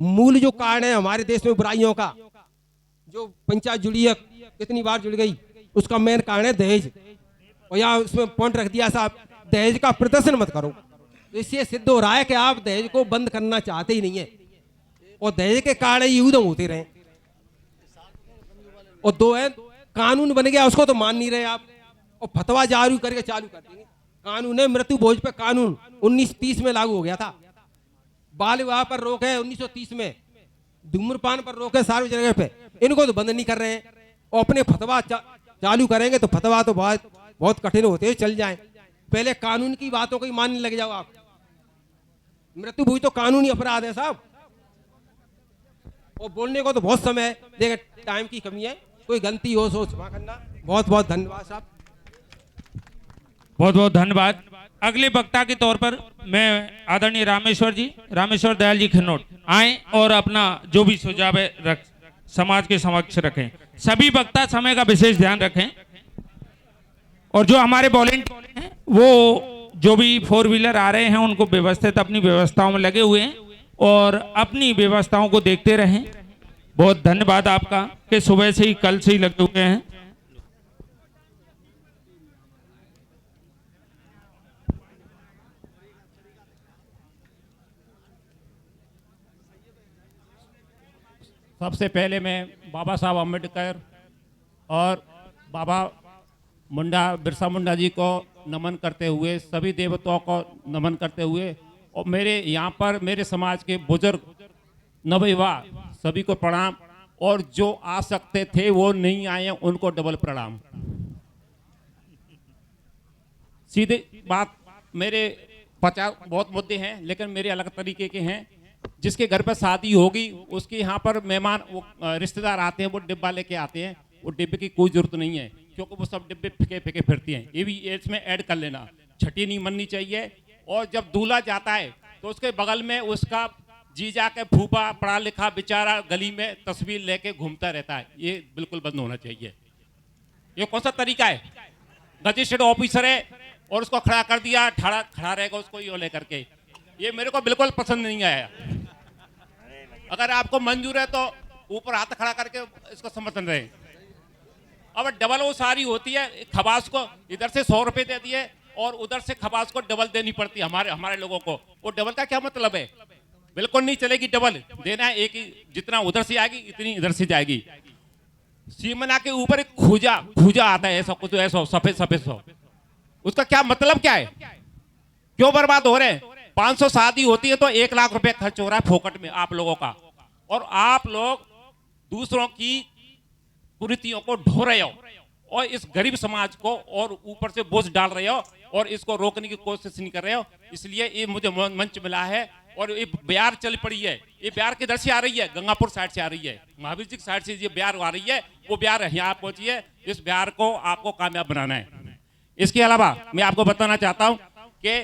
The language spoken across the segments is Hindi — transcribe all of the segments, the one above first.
मूल जो कारण है हमारे देश में बुराइयों का, जो पंचायत जुड़ी है, कितनी बार जुड़ गई, उसका मेन कारण है दहेज। और यहाँ उसमें पॉइंट रख दिया साहब, दहेज का प्रदर्शन मत करो। तो इससे सिद्ध हो रहा है कि आप दहेज को बंद करना चाहते ही नहीं है, और दहेज के कारण ही उधम होते रहे। और दो है, कानून बन गया उसको तो मान नहीं रहे आप, और फतवा जारी करके चालू कर देंगे। कानून है मृत्यु भोज पे कानून 1930 में लागू हो गया था। बाल विवाह पर रोक है 1930 में, धूम्रपान पर रोक है सार्वजनिक जगह पे, इनको तो बंद नहीं कर रहे हैं। और अपने फतवा चालू करेंगे तो फतवा तो बहुत कठिन होते हैं, चल जाए। पहले कानून की बातों को ही मानने लग जाओ आप। मृत्यु भोज तो कानूनी अपराध है साहब। और बोलने को तो बहुत समय है, देखिए टाइम की कमी है, कोई गलती हो सो क्षमा करना। बहुत बहुत धन्यवाद साहब। बहुत बहुत धन्यवाद। अगले वक्ता के तौर पर मैं आदरणीय रामेश्वर दयाल जी खन्नौट आए और अपना जो भी सुझाव है समाज के समक्ष रखें। सभी वक्ता समय का विशेष ध्यान रखें, और जो हमारे वॉलंटियर हैं वो जो भी 4 व्हीलर आ रहे हैं उनको व्यवस्थित अपनी व्यवस्थाओं में लगे हुए हैं और अपनी व्यवस्थाओं को देखते रहें। बहुत धन्यवाद आपका कि सुबह से ही कल से ही लगे हुए हैं। सबसे पहले मैं बाबा साहब अम्बेडकर और बाबा बिरसा मुंडा जी को नमन करते हुए, सभी देवताओं को नमन करते हुए, और मेरे यहाँ पर मेरे समाज के बुजुर्ग नवयुवा सभी को प्रणाम, और जो आ सकते थे वो नहीं आए हैं उनको डबल प्रणाम। सीधे बात, मेरे 50 बहुत मुद्दे हैं लेकिन मेरे अलग तरीके के हैं। जिसके घर पर शादी होगी उसके यहाँ पर मेहमान वो रिश्तेदार आते हैं, वो डिब्बा लेके आते हैं। वो डिब्बे की कोई जरूरत नहीं है, क्योंकि वो सब डिब्बे फेंके फेंके फिरती हैं। ये भी इसमें ऐड कर लेना, छठी नहीं मननी चाहिए। और जब दूल्हा जाता है तो उसके बगल में उसका जीजा के फूफा पढ़ा लिखा बेचारा गली में तस्वीर लेके घूमता रहता है। ये बिल्कुल बंद होना चाहिए। ये कौन सा तरीका है? रजिस्टर्ड ऑफिसर है और उसको खड़ा कर दिया, खड़ा रहेगा उसको ये लेकर के। ये मेरे को बिल्कुल पसंद नहीं आया। अगर आपको मंजूर है तो ऊपर हाथ खड़ा करके इसको समर्थन रहे। अब डबल वो सारी होती है, खबास को इधर से 100 रुपए दे दिए और उधर से खबास को डबल देनी पड़ती है हमारे लोगों को। वो डबल का क्या मतलब है? बिल्कुल नहीं चलेगी, डबल देना है। एक ही जितना उधर से आएगी इतनी इधर से जाएगी। सीमना के ऊपर एक खूजा आता है, ऐसा कुछ ऐसा सफेद, उसका क्या मतलब क्या है? क्यों बर्बाद हो रहे हैं? 500 शादी होती है तो 1 लाख रुपए खर्च हो रहा है फोकट में आप लोगों का, और आप लोग दूसरों की कुरीतियों को ढो रहे हो और इस गरीब समाज को और ऊपर से बोझ डाल रहे हो और इसको रोकने की कोशिश नहीं कर रहे हो। इसलिए ये मुझे मंच मिला है और ये ब्यार चल पड़ी है। ये ब्यार किधर से आ रही है? गंगापुर साइड से आ रही है, महावीर जी साइड से ये ब्यार आ रही है। वो ब्यार यहाँ पहुंची है। इस ब्यार को आपको कामयाब बनाना है। इसके अलावा मैं आपको बताना चाहता हूँ कि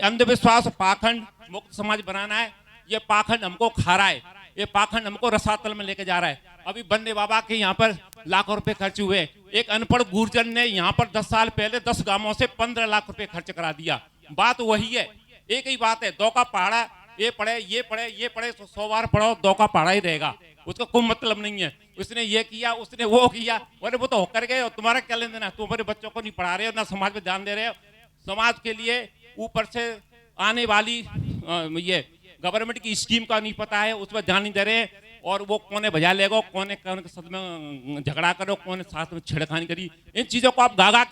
अंधविश्वास पाखंड मुक्त समाज बनाना है। ये पाखंड हमको खा रहा है, ये पाखंड हमको रसातल में लेके जा रहा है। अभी बन्ने बाबा के यहाँ पर लाखों रुपए खर्च हुए। एक अनपढ़ गुर्जर ने यहाँ पर 10 साल पहले 10 गांवों से 15 लाख रुपए खर्च करा दिया। बात वही है, एक ही बात है। दो का पहाड़ा, ये पढ़े 100 बार पढ़ो, दो का पहाड़ा ही रहेगा। उसका कोई मतलब नहीं है। उसने ये किया, उसने वो किया, अरे वो तो होकर गए और तुम्हारा क्या लेन देना? तुम्हारे बच्चों को नहीं पढ़ा रहे हो, ना समाज में ध्यान दे रहे हो। समाज के लिए ऊपर से आने वाली ये गवर्नमेंट की स्कीम का नहीं पता है, उस पर ध्यान नहीं दे रहे। और वो कौन बजा लेगा, कौन के साथ में झगड़ा करो, कौन साथ में छेड़खानी करी, इन चीजों को आप गागा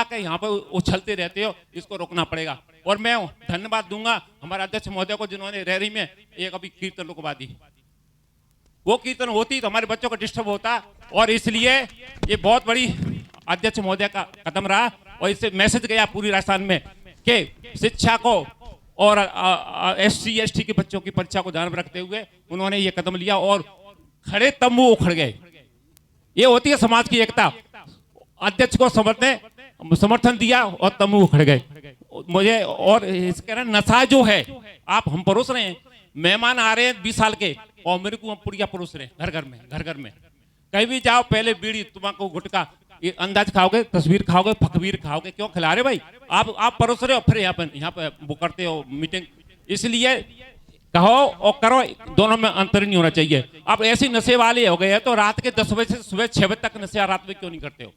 के यहाँ पर उछलते रहते हो। इसको रोकना पड़ेगा। और मैं धन्यवाद दूंगा हमारे अध्यक्ष महोदय को, जिन्होंने रैली में एक अभी कीर्तन रुकवा दी। वो कीर्तन होती तो हमारे बच्चों को डिस्टर्ब होता, और इसलिए ये बहुत बड़ी अध्यक्ष महोदय का कदम रहा। और इससे मैसेज गया पूरी राजस्थान में कि शिक्षा को और SC ST के बच्चों की परीक्षा को ध्यान में रखते हुए उन्होंने ये कदम लिया और खड़े तंबू उखड़ गए। ये होती है समाज की एकता। अध्यक्ष को समर्थन दिया और तंबू उखड़ गए। मुझे और इसका नशा जो है, आप हम परोस रहे हैं, मेहमान आ रहे हैं 20 साल के और मेरे को पुड़िया परोस रहे हैं घर में। कहीं भी जाओ पहले बीड़ी, तुम्हारा गुटखा, अंदाज खाओगे, तस्वीर खाओगे, फकबीर खाओगे। क्यों खिला रहे भाई? आप परोस रहे हो, फिर यहाँ पे वो करते हो मीटिंग। इसलिए कहो और करो, दोनों में अंतर नहीं होना चाहिए। अब ऐसे नशे वाले हो गए हैं तो रात के 10 बजे से सुबह 6 बजे तक नशा रात में क्यों नहीं करते हो?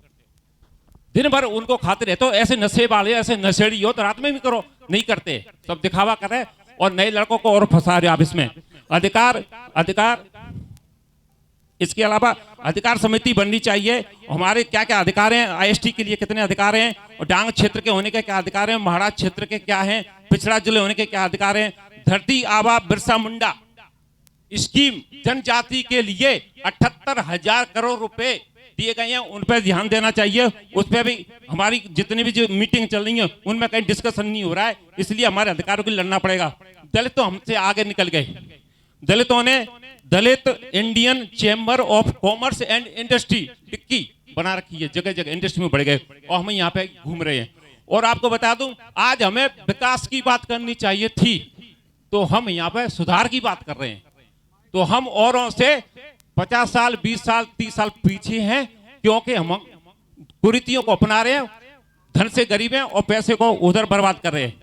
दिन भर उनको खाते रहे। तो ऐसे नशे वाले, ऐसे नशेड़ी हो तो रात में भी करो, नहीं करते, सब दिखावा कर रहे और नए लड़कों को और फंसा रहे आप इसमें। अधिकार इसके अलावा अधिकार समिति बननी चाहिए। हमारे क्या क्या अधिकार हैं, आईएसटी के लिए कितने अधिकार हैं, और डांग क्षेत्र के होने के क्या अधिकार हैं, महाराष्ट्र क्षेत्र के क्या हैं, पिछड़ा जिले होने के क्या अधिकार हैं। धरती आबा बिरसा मुंडा स्कीम जनजाति के लिए 78,000 करोड़ रुपए दिए गए हैं, उन पर ध्यान देना चाहिए। उस पर भी हमारी जितनी भी जो मीटिंग चल रही है उनमें कहीं डिस्कशन नहीं हो रहा है, इसलिए हमारे अधिकारों के लिए लड़ना पड़ेगा। दलित तो हमसे आगे निकल गए। दलितों ने Dalit Indian Chamber of Commerce and Industry DICCI बना रखी है, जगह जगह इंडस्ट्री में बढ़ गए और हम यहाँ पे घूम रहे हैं। और आपको बता दूं, आज हमें विकास की बात करनी चाहिए थी तो हम यहाँ पे सुधार की बात कर रहे हैं। तो हम औरों से 50 साल 20 साल 30 साल पीछे हैं, क्योंकि हम कुरीतियों को अपना रहे हैं, धन से गरीब हैं और पैसे को उधर बर्बाद कर रहे हैं।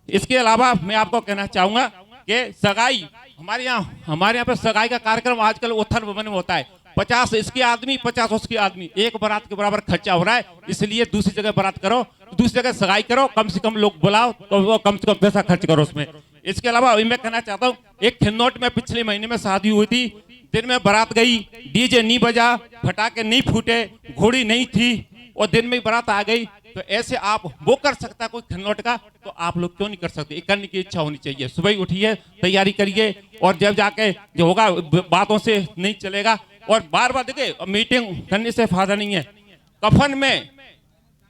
इसके अलावा मैं आपको कहना चाहूंगा कि सगाई हमारे यहाँ पे सगाई का कार्यक्रम आजकल उत्थान भवन में होता है। 50 इसके आदमी 50 उसके आदमी, एक बारात के बराबर खर्चा हो रहा है। इसलिए दूसरी जगह बारात करो, दूसरी जगह सगाई करो, कम से कम लोग बुलाओ तो वो कम से कम पैसा खर्च करो उसमें। इसके अलावा मैं कहना चाहता हूँ, एक खिन्नौट में पिछले महीने में शादी हुई थी, दिन में बारात गई, डीजे नहीं बजा, फटाके नहीं फूटे, घोड़ी नहीं थी और दिन में बारात आ गई। तो ऐसे आप वो कर सकता कोई खिन्नौट का, तो आप लोग क्यों नहीं कर सकते? ये करने की इच्छा होनी चाहिए। सुबह उठिए, तैयारी करिए और जब जाके जो होगा बातों से नहीं चलेगा। और बार बार देखिए, मीटिंग करने से फायदा नहीं है। कफन में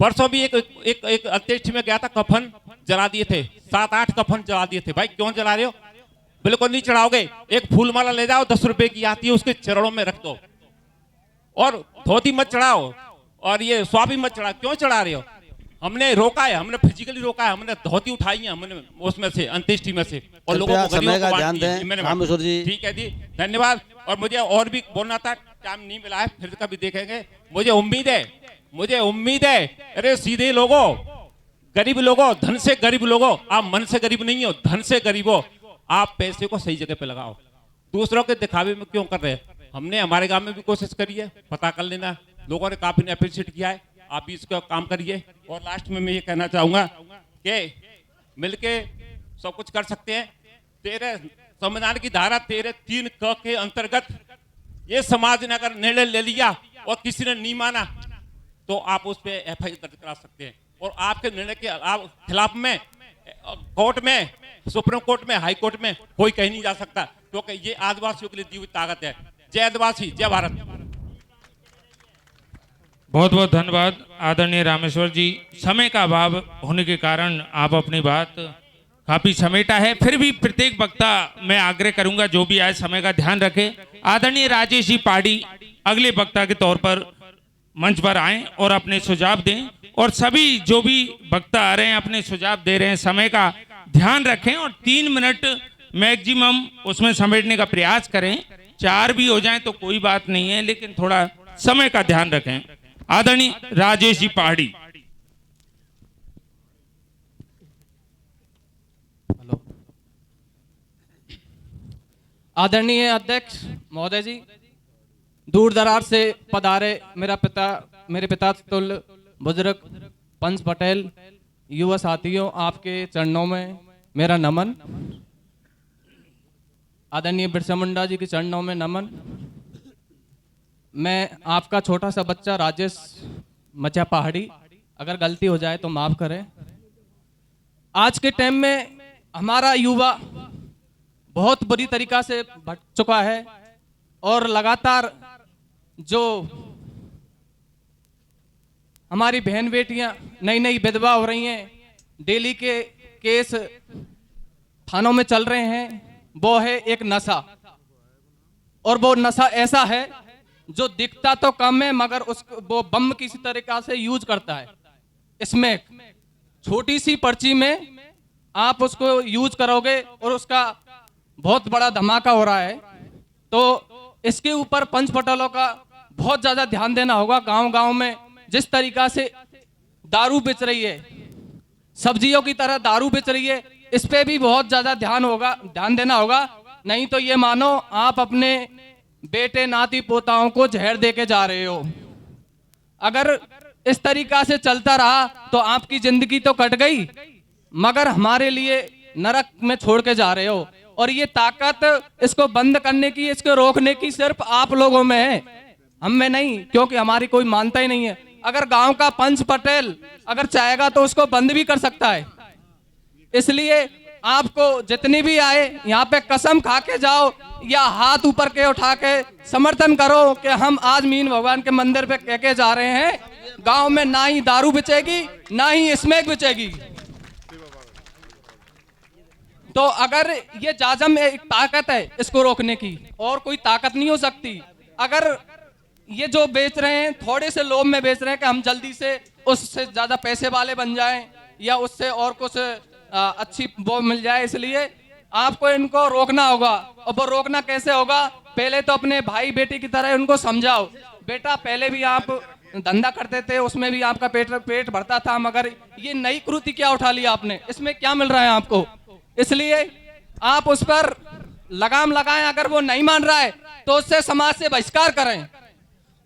परसों भी एक अंत्येष्टि में गया था, कफन जला दिए थे, 7-8 कफन जला दिए थे। भाई क्यों जला रहे हो? बिल्कुल नहीं चढ़ाओगे। एक फूल माला ले जाओ, 10 रुपए की आती है, उसके चरणों में रख दो। और धोती मत चढ़ाओ और ये स्वाभी मत चढ़ा। क्यों चढ़ा रहे हो? हमने रोका है, हमने फिजिकली रोका है, हमने धोती उठाई है, हमने उसमें से अंत्येष्टि में से, और लोगों को समय का ध्यान दें। रामेश्वर जी, ठीक है जी, धन्यवाद। और मुझे और भी बोलना था, टाइम नहीं मिला है, फिर कभी देखेंगे। मुझे उम्मीद है अरे सीधे लोगों, गरीब लोगों, धन से गरीब लोगों, आप मन से गरीब नहीं हो, धन से गरीब हो, आप पैसे को सही जगह पे लगाओ। दूसरों के दिखावे में क्यों कर रहे हैं? हमने हमारे गांव में भी कोशिश करी है, पता कर लेना, लोगों ने काफी ने अप्रिशिएट किया है, आप भी इसका काम करिए। और लास्ट में मैं ये कहना चाहूंगा कि मिलके सब कुछ कर सकते हैं। तेरे संविधान की धारा 3 क के अंतर्गत ये समाज ने अगर निर्णय ले लिया और किसी ने नहीं माना तो आप उस पर एफआईआर दर्ज करा सकते हैं। और आपके निर्णय के खिलाफ में कोर्ट में, सुप्रीम कोर्ट में, हाई कोर्ट में कोई कहीं नहीं जा सकता, क्योंकि ये आदिवासियों के लिए दी हुई ताकत है। जय आदिवासी, जय भारत। बहुत बहुत धन्यवाद आदरणीय रामेश्वर जी। समय का अभाव होने के कारण आप अपनी बात काफी समेटा है, फिर भी प्रत्येक वक्ता मैं आग्रह करूंगा जो भी आए समय का ध्यान रखे। आदरणीय राजेश जी पाड़ी अगले वक्ता के तौर पर मंच पर आए और अपने सुझाव दें, और सभी जो भी वक्ता आ रहे हैं अपने सुझाव दे रहे हैं, समय का ध्यान रखें और 3 मिनट मैक्सिमम उसमें समेटने का प्रयास करें। 4 भी हो जाएं तो कोई बात नहीं है, लेकिन थोड़ा समय का ध्यान रखें। आदरणीय राजेश जी पहाड़ी। हेलो, आदरणीय अध्यक्ष महोदय जी, दूर दराज से पधारे मेरे पिता तुल्य बुजुर्ग पंच पटेल, युवा साथियों, आपके चरणों में मेरा नमन। आदरणीय बिरसा मुंडा जी के चरणों में नमन। मैं आपका छोटा सा बच्चा राजेश मचा पहाड़ी, अगर गलती हो जाए तो माफ करें। आज के टाइम में हमारा युवा बहुत बुरी तरीका से भटक चुका है और लगातार जो हमारी बहन बेटियां नई विधवा हो रही हैं, डेली के केस थानों में चल रहे हैं, वो है एक नशा। और वो नशा ऐसा है जो दिखता तो कम है मगर वो बम किसी तरीका से यूज करता है। इसमें छोटी सी पर्ची में आप उसको यूज करोगे और उसका बहुत बड़ा धमाका हो रहा है। तो इसके ऊपर पंच पटेलों का बहुत ज्यादा ध्यान देना होगा। गांव-गांव में जिस तरीका से दारू बेच रही है, सब्जियों की तरह दारू बेच रही है, इस पे भी बहुत ज्यादा ध्यान देना होगा नहीं तो ये मानो आप अपने बेटे नाती पोताओं को जहर दे के जा रहे हो। अगर इस तरीका से चलता रहा तो आपकी जिंदगी तो कट गई, मगर हमारे लिए नरक में छोड़ के जा रहे हो। और ये ताकत इसको बंद करने की, इसको रोकने की सिर्फ आप लोगों में है, हम में नहीं, क्योंकि हमारी कोई मानता ही नहीं है। अगर गांव का पंच पटेल अगर चाहेगा तो उसको बंद भी कर सकता है। इसलिए आपको जितनी भी आए यहाँ पे कसम खा के जाओ या हाथ ऊपर के उठा के समर्थन करो कि हम आज मीन भगवान के मंदिर पे कह के जा रहे हैं, गांव में ना ही दारू बिचेगी ना ही स्मैक बिचेगी। तो अगर ये जाजम में एक ताकत है इसको रोकने की, और कोई ताकत नहीं हो सकती। अगर ये जो बेच रहे हैं थोड़े से लोभ में बेच रहे हैं कि हम जल्दी से उससे ज्यादा पैसे वाले बन जाएं या उससे और कुछ अच्छी वो मिल जाए, इसलिए आपको इनको रोकना होगा। और वो रोकना कैसे होगा? पहले तो अपने भाई बेटी की तरह उनको समझाओ, बेटा पहले भी आप धंधा करते थे, उसमें भी आपका पेट भरता था, मगर ये नई कृति क्या उठा लिया आपने, इसमें क्या मिल रहा है आपको? इसलिए आप उस पर लगाम लगाएं। अगर वो नहीं मान रहा है तो उससे समाज से बहिष्कार करें,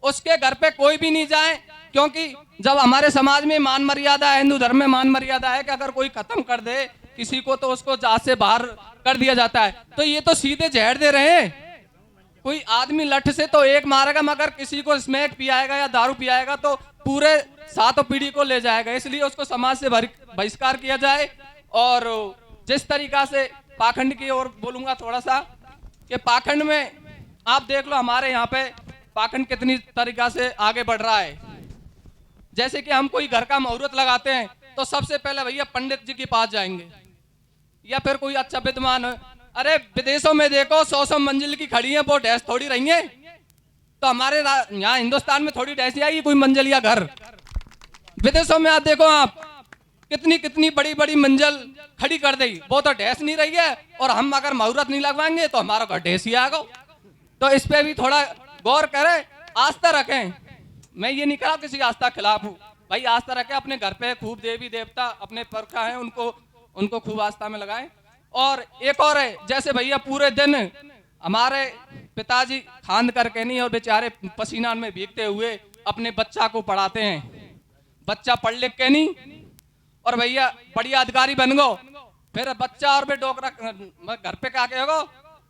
उसके घर पे कोई भी नहीं जाए, क्योंकि जब हमारे समाज में मान मर्यादा है, हिंदू धर्म में मान मर्यादा है कि अगर कोई खत्म कर दे किसी को तो उसको जात से बाहर कर दिया जाता है। तो ये तो सीधे जहर दे रहे हैं। कोई आदमी लठ से तो एक मारेगा, मगर किसी को स्मैक पियाएगा या दारू पियाएगा तो पूरे 7 पीढ़ी को ले जाएगा। इसलिए उसको समाज से बहिष्कार किया जाए। और जिस तरीका से पाखंड की ओर बोलूंगा थोड़ा सा, कि पाखंड में आप देख लो हमारे यहाँ पे पाखंड कितनी तरीका से आगे बढ़ रहा है। जैसे कि हम कोई घर का मुहूर्त लगाते हैं तो सबसे पहले भैया पंडित जी के पास जाएंगे या फिर कोई अच्छा विद्वान। अरे विदेशों में देखो 100 मंजिल की खड़ी है, वो डैश थोड़ी रही है। तो हमारे यहाँ हिंदुस्तान में थोड़ी डैश आएगी कोई मंजिल या घर। विदेशों में आप देखो, आप कितनी कितनी बड़ी बड़ी मंजिल खड़ी कर दी, वो तो डैश नहीं रही है। और हम अगर मुहूर्त नहीं लगवाएंगे तो हमारा घर डैश ही आएगा। तो इस पे भी थोड़ा गौर करें, आस्था रखें। मैं ये नहीं कहा किसी आस्था खिलाफ हूँ, भाई आस्था रखें। अपने घर पे खूब देवी देवता अपने परखा है, उनको खूब आस्था में लगाएं। और एक और है, जैसे भैया पूरे दिन हमारे पिताजी खांद करके नहीं और बेचारे पसीना में भीगते हुए अपने बच्चा को पढ़ाते हैं। बच्चा पढ़ लिख के नहीं और भैया बढ़िया अधिकारी बन गो, फिर बच्चा और डोकरा घर पे क्या कहोगे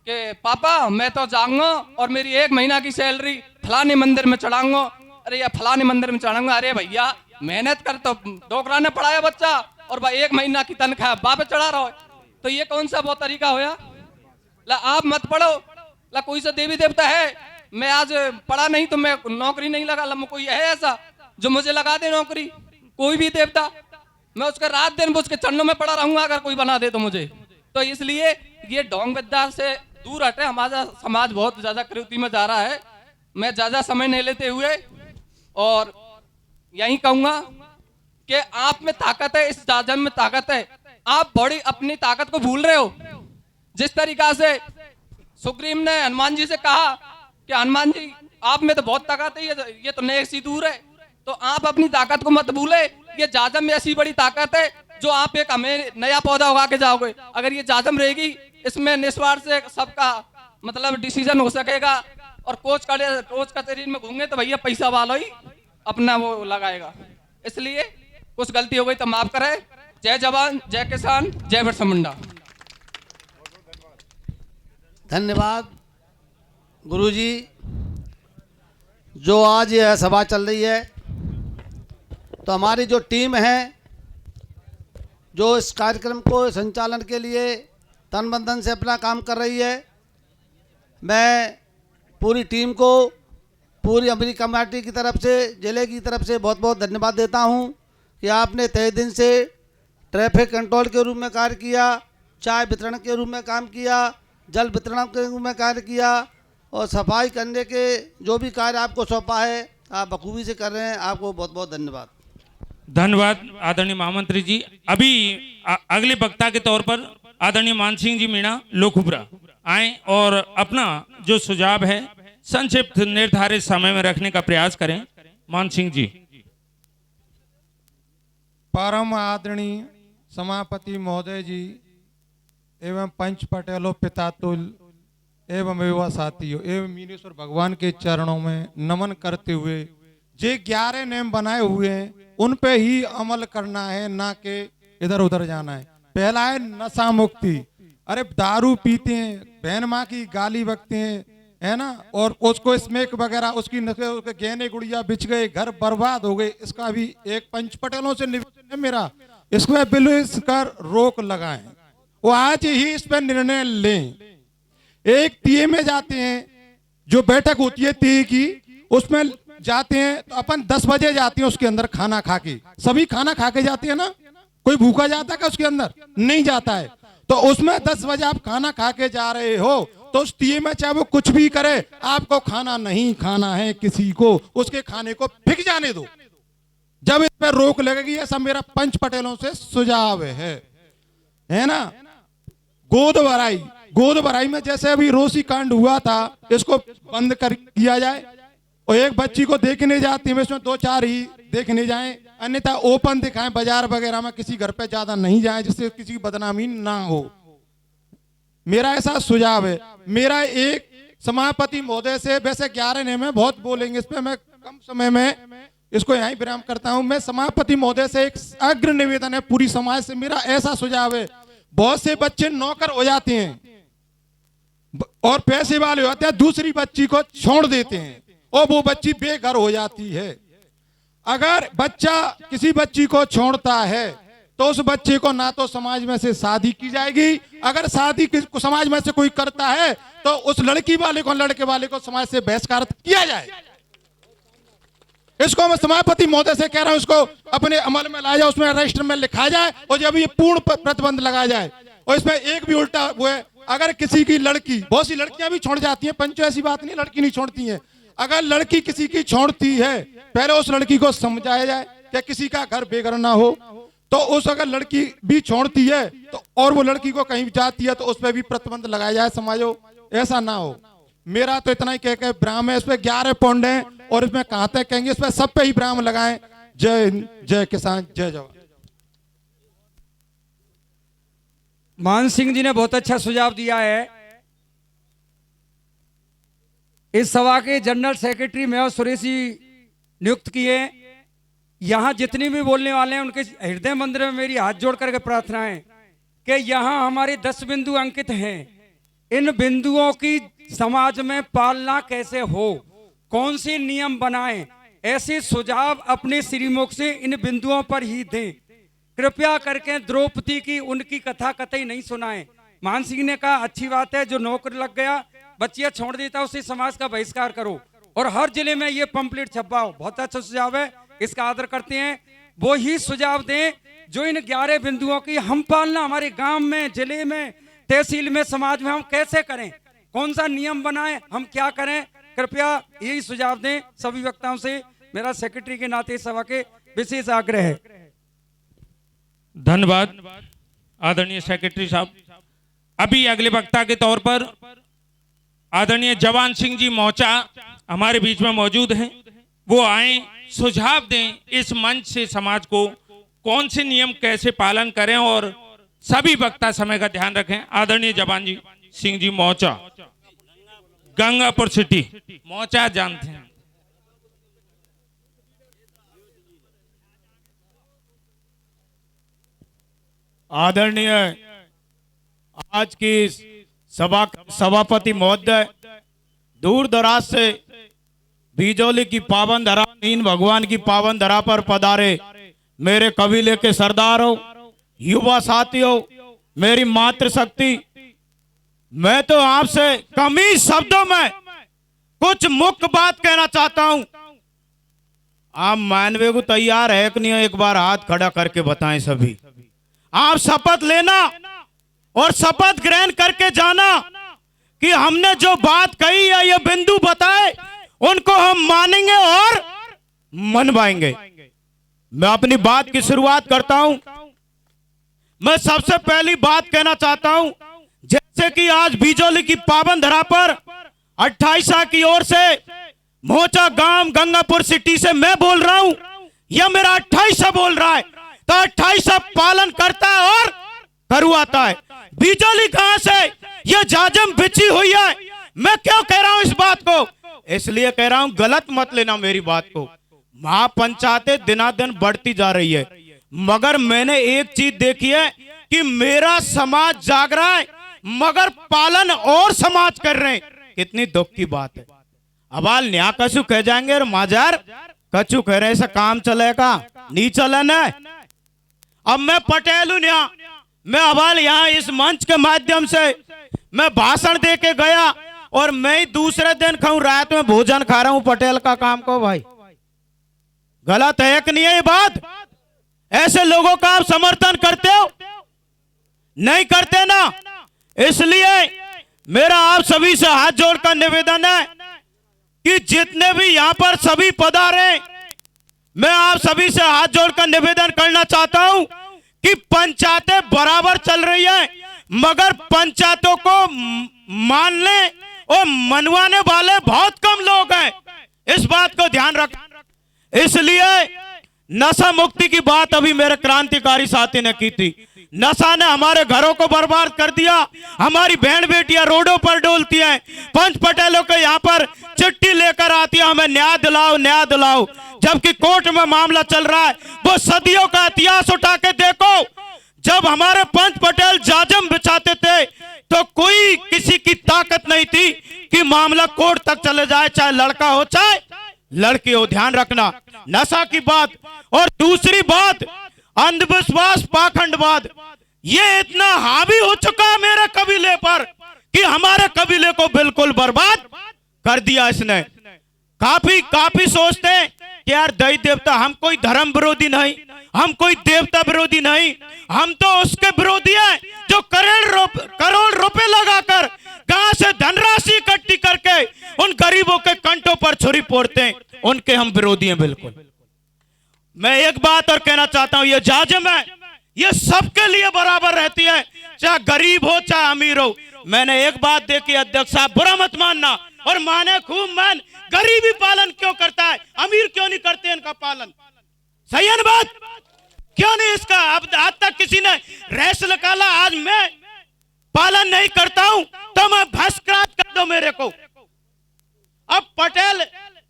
कि पापा मैं तो जाऊंगा और मेरी 1 महीना की सैलरी फलाने मंदिर में चढ़ाऊंगा। अरे या फलाने मंदिर में चढ़ाऊंगा। अरे भैया मेहनत कर, तो डोकरा ने पढ़ाया बच्चा और भाई 1 महीना की तनख्वाह बाप चढ़ा रहा है। तो ये कौन सा वो तरीका होया? ला आप मत पढ़ो, ला कोई सा देवी देवता है, मैं आज पढ़ा नहीं तो मैं नौकरी नहीं लगा, ला कोई है ऐसा जो मुझे लगा दे नौकरी? कोई भी देवता, मैं उसका रात दिन उसके चरणों में पड़ा रहूंगा अगर कोई बना दे तो मुझे। तो इसलिए ये ढोंग विद्या से दूर हटे। हमारा समाज बहुत ज्यादा कृति में जा रहा है। मैं ज्यादा समय नहीं लेते हुए और यही कहूंगा कि आप में ताकत है, इस जाजम में ताकत है। आप बड़ी अपनी ताकत को भूल रहे हो। जिस तरीका से सुग्रीव ने हनुमान जी से कहा कि हनुमान जी आप में तो बहुत ताकत है, ये तो नेक सी दूर है। तो आप अपनी ताकत को मत भूले। ये जाजम में ऐसी बड़ी ताकत है जो आप एक हमें नया पौधा उगा के जाओगे। अगर ये जाजम रहेगी, इसमें निस्वार्थ से सबका मतलब डिसीजन हो सकेगा। और कोच का शरीर में घूमेंगे तो भैया पैसा वाला ही अपना वो लगाएगा। इसलिए कुछ गलती हो गई तो माफ करें। जय जवान, जय किसान, जय बिरसा मुंडा। धन्यवाद गुरुजी। जो आज यह सभा चल रही है, तो हमारी जो टीम है जो इस कार्यक्रम को संचालन के लिए तन मन धन से अपना काम कर रही है, मैं पूरी टीम को पूरी अमरी कमेटी की तरफ से, जिले की तरफ से बहुत बहुत धन्यवाद देता हूं कि आपने तय दिन से ट्रैफिक कंट्रोल के रूप में कार्य किया, चाय वितरण के रूप में काम किया, जल वितरण के रूप में कार्य किया और सफाई करने के जो भी कार्य आपको सौंपा है आप बखूबी से कर रहे हैं। आपको बहुत बहुत धन्यवाद। धन्यवाद आदरणीय महामंत्री जी। अभी अगले वक्ता के तौर पर आदरणीय मान सिंह जी मीणा लोखुपरा आए और अपना जो सुझाव है संक्षिप्त निर्धारित समय में रखने का प्रयास करें। मान सिंह जी। परम आदरणीय सभापति महोदय जी एवं पंच पटेलों पितातुल एवं एवं साथियों एवं मीनेश्वर भगवान के चरणों में नमन करते हुए जे 11 नियम बनाए हुए हैं उन पे ही अमल करना है, ना कि इधर उधर जाना है। पहला है नशा मुक्ति। अरे दारू पीते हैं, बहन माँ की गाली बकते हैं, है ना, और उसको स्मैक वगैरह उसकी उसके गहने गुड़िया बिछ गए, घर बर्बाद हो गए। इसका भी एक पंच पटेलों से निवेदन है मेरा, इसको बिल कर रोक लगाएं। वो आज ही इस पर निर्णय लें। एक टीए में जाते हैं, जो बैठक होती है टीए की, उसमें जाते हैं तो अपन 10 बजे जाते हैं, उसके अंदर खाना खा के, सभी खाना खा के जाते हैं ना, कोई भूखा जाता है क्या उसके अंदर? नहीं जाता है। तो उसमें 10 बजे आप खाना खा के जा रहे हो तो उस टीए में चाहे वो कुछ भी करे, आपको खाना नहीं खाना है, किसी को उसके खाने को फेंक जाने दो। जब इस पर रोक लगेगी, ऐसा मेरा पंच पटेलों से सुझाव है ना। गोद भराई में जैसे अभी रोसी कांड हुआ था, इसको बंद कर किया जाए। और एक बच्ची को देखने जाती है, इसमें 2-4 ही देखने जाएं, अन्यथा ओपन दिखाएं, बाजार वगैरह में किसी घर पे ज्यादा नहीं जाएं, जिससे किसी की बदनामी ना हो। मेरा ऐसा सुझाव है। मेरा एक सभापति महोदय से, वैसे 11 ने में बहुत बोलेंगे इस पे, मैं कम समय में इसको यहीं विराम करता हूं। मैं सभापति महोदय से एक अग्र निवेदन है, पूरी समाज से मेरा ऐसा सुझाव है। बहुत से बच्चे नौकर हो जाते हैं और पैसे वाले होते हैं, दूसरी बच्ची को छोड़ देते हैं और वो बच्ची बेघर हो जाती है। अगर बच्चा किसी बच्ची को छोड़ता है तो उस बच्चे को ना तो समाज में से शादी की जाएगी, अगर शादी समाज में से कोई करता है तो उस लड़की वाले को, लड़के वाले को समाज से बहिष्कार किया जाए। इसको मैं सभापति महोदय से कह रहा हूं, इसको अपने अमल में लाया जाए, उसमें रजिस्टर में लिखा जाए और जब ये पूर्ण प्रतिबंध लगाया जाए। और इसमें एक भी उल्टा हुआ है, अगर किसी की लड़की, बहुत सी लड़कियां भी छोड़ जाती हैं, पंचो ऐसी बात नहीं लड़की नहीं छोड़ती है। अगर लड़की किसी की छोड़ती है, पहले उस लड़की को समझाया जाए कि किसी का घर बेघर ना हो। तो उस अगर लड़की भी छोड़ती है तो और वो लड़की को कहीं जाती है तो उस पर भी प्रतिबंध लगाया जाए, समाजो ऐसा ना हो। मेरा तो इतना ही कह के विराम है। इस पे 11 पॉइंट है और इसमें कहां तक कहेंगे, इस पे सब पे ही विराम लगाएं। जय हिंद, जय किसान, जय जवान। मान सिंह जी ने बहुत अच्छा सुझाव दिया है। इस सभा के जनरल सेक्रेटरी मेयर सुरेशी नियुक्त किए। यहां जितनी भी बोलने वाले हैं उनके हृदय मंदिर में मेरी हाथ जोड़ करके प्रार्थना है कि यहां हमारे 10 बिंदु अंकित हैं। इन बिंदुओं की समाज में पालना कैसे हो, कौन से नियम बनाएं, ऐसे सुझाव अपने श्रीमुख से इन बिंदुओं पर ही दें। कृपया करके द्रौपदी की उनकी कथा कतई नहीं सुनाएं। मान सिंह ने कहा अच्छी बात है, जो नौकर लग गया बच्चियां छोड़ देता उसे समाज का बहिष्कार करो और हर जिले में ये पंपलेट छपवाओ। बहुत अच्छा सुझाव है, इसका आदर करते हैं। वो ही सुझाव दें जो इन 11 बिंदुओं की हम पालना हमारे गांव में, जिले में, तहसील में, समाज में हम कैसे करें, कौन सा नियम बनाएं, हम क्या करें, कृपया यही सुझाव दें। सभी वक्ताओं से मेरा सेक्रेटरी के नाते सभा के विशेष आग्रह है। धन्यवाद आदरणीय सेक्रेटरी साहब। अभी अगले वक्ता के तौर पर आदरणीय जवान सिंह जी मौचा हमारे बीच में मौजूद हैं। वो आए, सुझाव दें इस मंच से समाज को कौन से नियम कैसे पालन करें और सभी वक्ता समय का ध्यान रखें। आदरणीय जवान जी सिंह जी मौचा, गंगापुर सिटी। मौचा जानते हैं। आदरणीय आज की सभापति महोदय, दूर दराज से बीजोली की पावन धरा, नीन भगवान की पावन धरा पर पधारे मेरे कबीले के सरदारों, युवा साथियों, मेरी मातृशक्ति, मैं तो आपसे कम ही शब्दों में कुछ मुख्य बात कहना चाहता हूं। आप मानवे को तैयार है कि नहीं, एक बार हाथ खड़ा करके बताएं सभी। आप शपथ लेना और शपथ ग्रहण करके जाना कि हमने जो बात कही है, ये बिंदु बताए, उनको हम मानेंगे और मनवाएंगे। मैं अपनी बात की शुरुआत करता हूं। मैं सबसे पहली बात कहना चाहता हूं, जैसे कि आज बीजोली की पावन धरा पर 28 की ओर से मोचा गांव गंगापुर सिटी से मैं बोल रहा हूं, यह मेरा 28 बोल रहा है, तो 28 पालन करता है और करवाता है। बिजली कहां से? ये जाजम बिछी हुई है। मैं क्यों कह रहा हूं इस बात को? इसलिए कह रहा हूं, गलत मत लेना मेरी बात को। महापंचायतें दिनादिन बढ़ती जा रही है, मगर मैंने एक चीज देखी है कि मेरा समाज जाग रहा है मगर पालन और समाज कर रहे हैं। कितनी दुख की बात है। अबाल न्या कछु कह जाएंगे और माजार कछु कह रहे, ऐसा काम चलेगा? नहीं चलन है। अब मैं पटेल हूं न्या, मैं अबाल यहां इस मंच के माध्यम से मैं भाषण दे के गया और मैं ही दूसरे दिन खाऊं, रात में भोजन खा रहा हूं पटेल का काम को। भाई गलत है कि नहीं है ये बात? ऐसे लोगों का आप समर्थन करते हो? नहीं करते ना। इसलिए मेरा आप सभी से हाथ जोड़कर निवेदन है कि जितने भी यहां पर सभी पधारे, मैं आप सभी से हाथ जोड़कर निवेदन करना चाहता हूं कि पंचायतें बराबर चल रही है, मगर पंचायतों को मानने और मनवाने वाले बहुत कम लोग हैं। इस बात को ध्यान रख। इसलिए नशा मुक्ति की बात अभी मेरे क्रांतिकारी साथी ने की थी। नशा ने हमारे घरों को बर्बाद कर दिया, हमारी बहन बेटियां रोडों पर डोलती हैं, पंच पटेलों के यहाँ पर चिट्ठी लेकर आती है, हमें न्याय दिलाओ न्याय दिलाओ, जबकि कोर्ट में मामला चल रहा है। वो सदियों का इतिहास उठा के देखो, जब हमारे पंच पटेल जाजम बिछाते थे तो कोई किसी की ताकत नहीं थी कि मामला कोर्ट तक चले जाए, चाहे लड़का हो चाहे लड़की हो। ध्यान रखना नशा की बात। और दूसरी बात, अंधविश्वास पाखंडवाद, ये इतना हावी हो चुका है मेरे कबीले पर कि हमारे कबीले को बिल्कुल बर्बाद कर दिया इसने। काफी सोचते हैं कि यार दैव देवता, हम कोई धर्म विरोधी नहीं, हम कोई देवता विरोधी नहीं, हम तो उसके विरोधी हैं जो करोड़ रुपए लगाकर कहां से धनराशि इकट्ठी करके उन गरीबों के कंठों पर छुरी फोड़ते हैं, उनके हम विरोधी हैं। बिल्कुल। मैं एक बात और कहना चाहता हूं, ये जाजम है, ये सबके लिए बराबर रहती है, चाहे गरीब हो चाहे अमीर हो। मैंने एक बात देखी अध्यक्ष साहब, बुरा मत मानना, और माने खूब मान, गरीबी पालन क्यों करता है, अमीर क्यों नहीं करते इनका पालन? सही है ना बात? क्यों नहीं इसका? अब आज तक किसी ने रेस निकाला, आज मैं पालन नहीं करता हूं तो मैं भस्करात कर दो मेरे को। अब पटेल,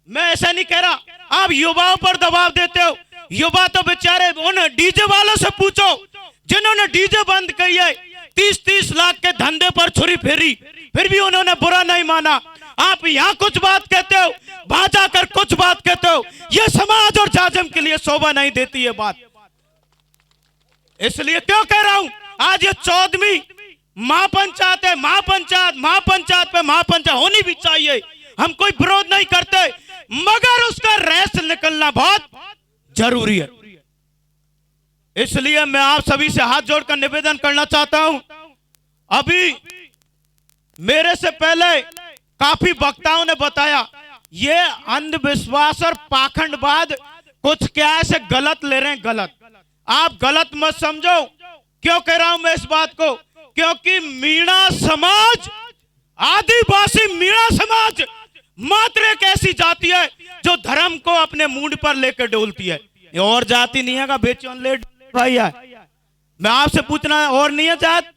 मैं ऐसा नहीं कह रहा, आप युवाओं पर दबाव देते हो। युवा तो बेचारे, उन डीजे वालों से पूछो जिन्होंने डीजे बंद किए है, 30-30 लाख के धंधे पर छुरी फेरी, फिर भी उन्होंने बुरा नहीं माना। आप यहां कुछ बात कहते हो, वहां जाकर कुछ बात कहते हो। यह समाज और जाजम के लिए शोभा नहीं देती है बात। इसलिए क्यों कह रहा हूं, आज ये 14वीं महापंचायत है। महापंचायत पे महापंचायत होनी भी चाहिए, हम कोई विरोध नहीं करते, मगर उसका रेस निकलना बहुत जरूरी है। इसलिए मैं आप सभी से हाथ जोड़कर निवेदन करना चाहता हूं। अभी मेरे से पहले काफी वक्ताओं ने बताया, ये अंधविश्वास और पाखंडवाद कुछ क्या ऐसे गलत ले रहे हैं, गलत। आप गलत मत समझो। क्यों कह रहा हूं मैं इस बात को? क्योंकि मीणा समाज, आदिवासी मीणा समाज मात्र एक ऐसी जाति है जो धर्म को अपने मूड पर लेकर डोलती है। ये और जाति नहीं है का बेचौन ले भाई है। मैं आपसे पूछना है, और नहीं है जात?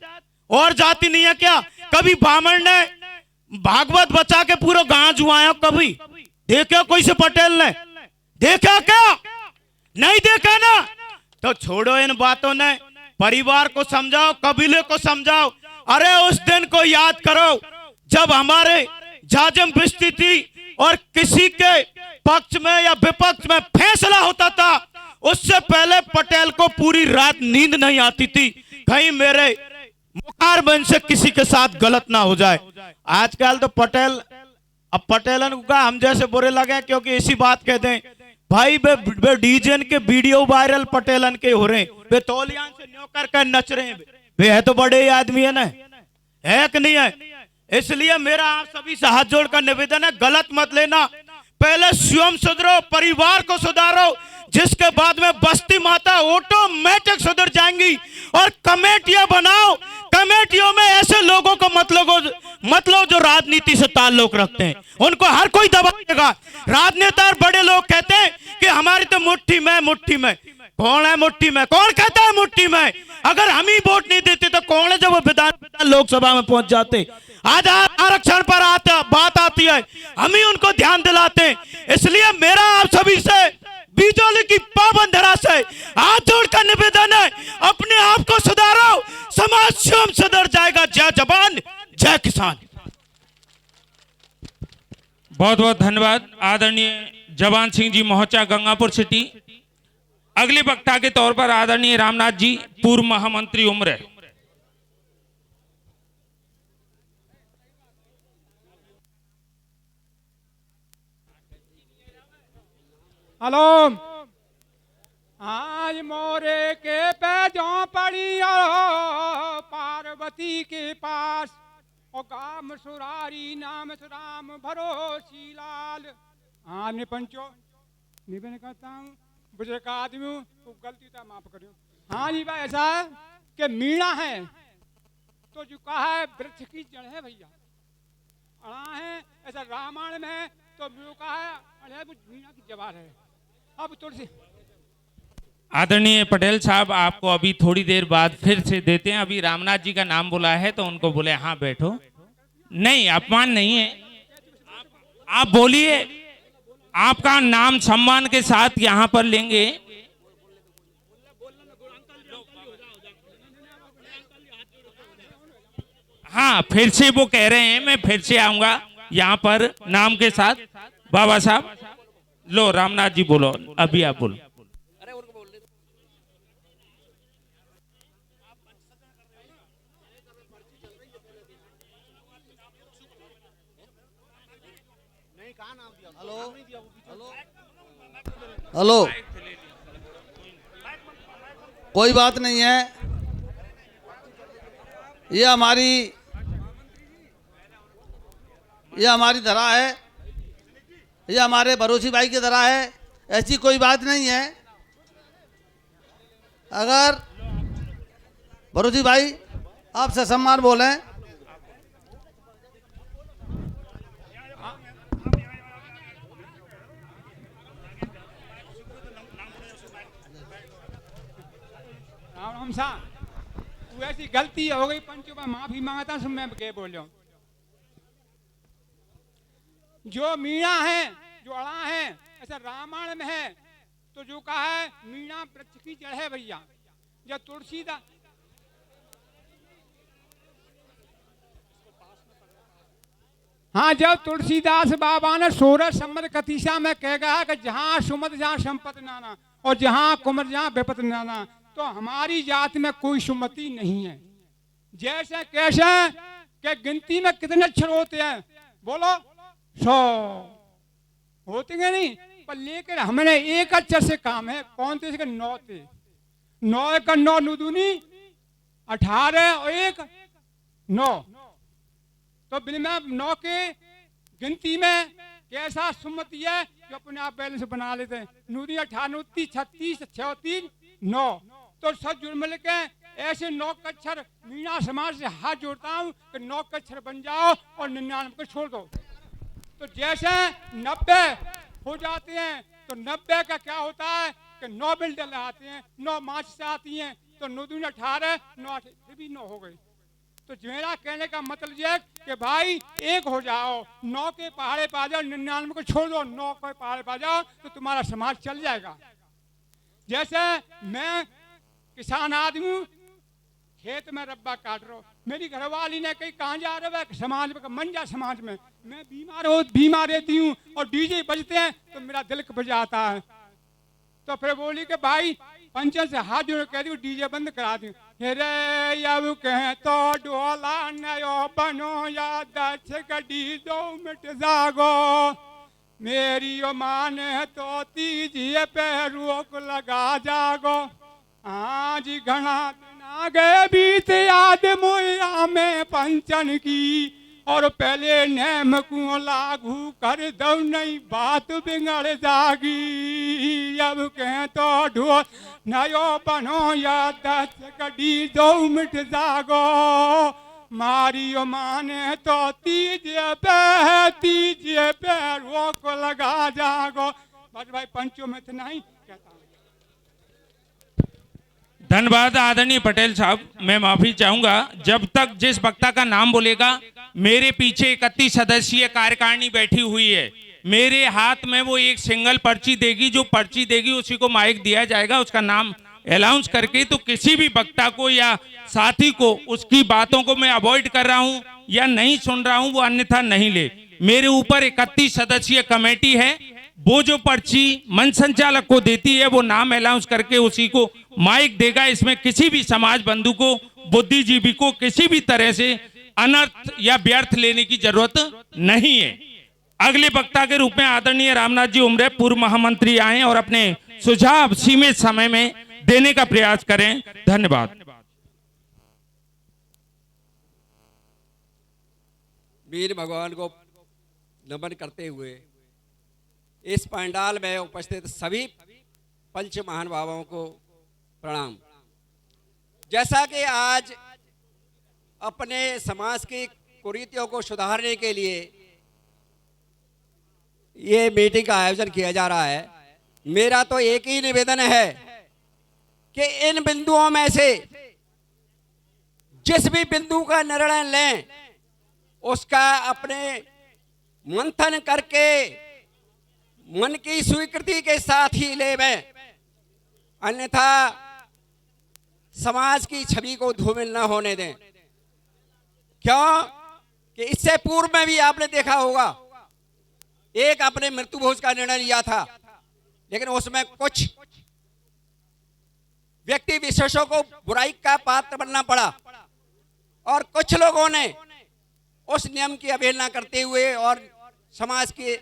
और जाति नहीं है क्या? कभी ब्राह्मण ने भागवत बचा के पूरा गांव जुआया? कभी देखा कोई से पटेल ने? देखा क्या? नहीं देखा ना। तो छोड़ो इन बातों ने, परिवार को समझाओ, कबीले को समझाओ। अरे उस दिन को याद करो जब हमारे जाजम बिछती थी और किसी के पक्ष में या विपक्ष में फैसला होता था, उससे पहले पटेल को पूरी रात नींद नहीं आती थी, कहीं मेरे मुखारबंद से किसी के साथ गलत ना हो जाए। आजकल तो पटेल, अब पटेलन का हम जैसे बुरे लगे क्योंकि इसी बात कह दें, भाई बे डीजन के वीडियो वायरल पटेलन के हो रहे हैं, वे तौलियान से न्यों कर नच रहे हैं, वे है तो बड़े आदमी है ना, है कि नहीं है? इसलिए मेरा आप सभी से हाथ जोड़कर निवेदन है, गलत मत लेना। पहले स्वयं सुधरो, परिवार को सुधारो, जिसके बाद में बस्ती माता ऑटोमेटिक सुधर जाएंगी। और कमेटियां बनाओ, कमेटियों में ऐसे लोगों को मतलब जो राजनीति से ताल्लुक रखते हैं, उनको हर कोई दबाएगा। राजनेता बड़े लोग कहते हैं कि हमारी तो मुट्ठी में कौन है मुट्ठी में? कौन कहता है मुट्ठी में? अगर हम ही वोट नहीं देते तो कौन है जब वो विधान लोकसभा में पहुंच जाते? आज आरक्षण पर बात आती है, हम ही उनको ध्यान दिलाते हैं। इसलिए मेरा आप सभी से बिजौली की पावन धरा से हाथ जोड़कर निवेदन है, अपने आप को सुधारो, समाज स्वयं सुधर जाएगा। जय जवान जय किसान। बहुत बहुत धन्यवाद आदरणीय जवान सिंह जी मोहचा, गंगापुर सिटी। अगले वक्ता के तौर पर आदरणीय रामनाथ जी, पूर्व महामंत्री उम्र। हेलो, आज मोरे के पैजों पड़ी और पार्वती के पास और गाम सुरारी नाम राम भरोसी लाल। हाँ निपंचो निवेदन करता हूँ, बुजुर्ग का आदमी हूँ तो गलती था माफ करियो। हाँ जी भाई, ऐसा है कि मीणा है तो जो कहा है वृक्ष की जड़ है भैया, अड़ा है ऐसा रामायण में तो कहा है अड़े मीणा की जवार है। अब तुलसी आदरणीय पटेल साहब, आपको अभी थोड़ी देर बाद फिर से देते हैं। अभी रामनाथ जी का नाम बुला है तो उनको बोले हाँ बैठो। नहीं, अपमान नहीं है, आप बोलिए, आपका नाम सम्मान के साथ यहाँ पर लेंगे। हाँ, फिर से वो कह रहे हैं, मैं फिर से आऊंगा यहाँ पर नाम के साथ। बाबा साहब लो, रामनाथ जी बोलो, अभी आप बोलो। हेलो, कोई बात नहीं है, ये हमारी धरा है, ये हमारे भरोसी भाई की धरा है, ऐसी कोई बात नहीं है। अगर भरोसी भाई आपसे सम्मान बोलें, राम साहब, वो ऐसी गलती हो गई पंचों में माफी मांगता हूं, मैं क्या बोल रहा हूं। जो मीणा है, जो अड़ा है, ऐसा रामायण में है तो जो कहा है मीणा वृक्ष की जड़ है भैया। जब तुलसीदास हाँ, जब तुलसीदास बाबा ने 16 संवत कतीसा में कह गया कि जहां सुमत जहां संपत नाना और जहां कुमर जहां विपत नाना, तो हमारी जात में कोई सुमति नहीं है। जैसे कैसे के गिनती में कितने अक्षर होते हैं, बोलो 100 होते हैं नहीं, पर लेकर हमने एक अक्षर से काम है। कौन थे? 9 थे। 9 का 9 नुदुनी 18 और 1 9, तो बिल में 9 के गिनती में कैसा सुमति है जो अपने आप बैलेंस बना लेते हैं। नूरी 18 36 6 3 9, तो सब जुड़ मिल के ऐसे 9 अक्षर मीणा समाज से हाथ जोड़ता हूँ कि 9 अक्षर बन जाओ और 99 को छोड़ दो। तो जैसे 90 हो जाते हैं तो 90 का क्या होता है कि 9 बिल्डर आते हैं, 9 मार्च से आती हैं, तो 9 दूनी 18 9 फिर भी 9 हो गए। तो मेरा कहने का मतलब यह है कि भाई एक हो जाओ, 9 के पहाड़े पा जाओ, 99 को छोड़ दो, 9 के पहाड़े पा जाओ तो तुम्हारा समाज चल जाएगा। जैसे मैं किसान आदमी हूँ, खेत में रब्बा काट रहा हूँ, मेरी घरवाली ने कहीं कहाँ जा रहा है समाज में, मंजा समाज में, मैं बीमार रहती हूँ और डीजे बजते हैं तो मेरा दिल कब जाता है। तो फिर बोली कि भाई पंचायत से हाथ जोड़ कह दी डीजे बंद करा दी। रे अब कह तो डोला नयो बनो या दछ गड्डी 2 मिनट जागो, मेरी ओ मान है तो तीजिए पे रोक लगा जागो। आज घना दिन आ गए बीत याद मुया में पंचन की, और पहले नेम को लागू कर दो नहीं बात बिगड़ जागी। अब कह तो ढो नयो बनो या दस गड्डी 2 मिनट जागो, मारी ओ माने तो तीजे पे रोक लगा जागो। बस भाई पंचों में तो नहीं कहता। धन्यवाद आदरणीय पटेल साहब। मैं माफी चाहूंगा, जब तक जिस वक्ता का नाम बोलेगा, मेरे पीछे 31 सदस्यीय कार्यकारिणी बैठी हुई है, मेरे हाथ में वो एक सिंगल पर्ची देगी, जो पर्ची देगी उसी को माइक दिया जाएगा, उसका नाम अनाउंस करके। तो किसी भी वक्ता को या साथी को उसकी बातों को मैं अवॉइड कर रहा हूं या नहीं सुन रहा हूं, वो अन्यथा नहीं ले। मेरे ऊपर 31 सदस्यीय कमेटी है, वो जो पर्ची मंच संचालक को देती है वो नाम अनाउंस करके उसी को माइक देगा। इसमें किसी भी समाज बंधु को, बुद्धिजीवी को किसी भी तरह से अनर्थ या व्यर्थ लेने की जरूरत नहीं है। अगले वक्ता के रूप में आदरणीय रामनाथ जी उमरे पूर्व महामंत्री आए और अपने सुझाव सीमित समय में देने का प्रयास करें। धन्यवाद। वीर भगवान को नमन करते हुए इस पंडाल में उपस्थित सभी पंच महानुभावों को प्रणाम। जैसा कि आज अपने समाज की कुरीतियों को सुधारने के लिए ये मीटिंग का आयोजन किया जा रहा है, मेरा तो एक ही निवेदन है कि इन बिंदुओं में से जिस भी बिंदु का निर्णय लें उसका अपने मंथन करके मन की स्वीकृति के साथ ही लेवें, अन्यथा समाज की छवि को धूमिल न होने दें। क्यों कि इससे पूर्व में भी आपने देखा होगा, एक अपने मृत्यु भोज का निर्णय लिया था, लेकिन उसमें कुछ व्यक्ति विशेषों को बुराई का पात्र बनना पड़ा और कुछ लोगों ने उस नियम की अवहेलना करते हुए और समाज की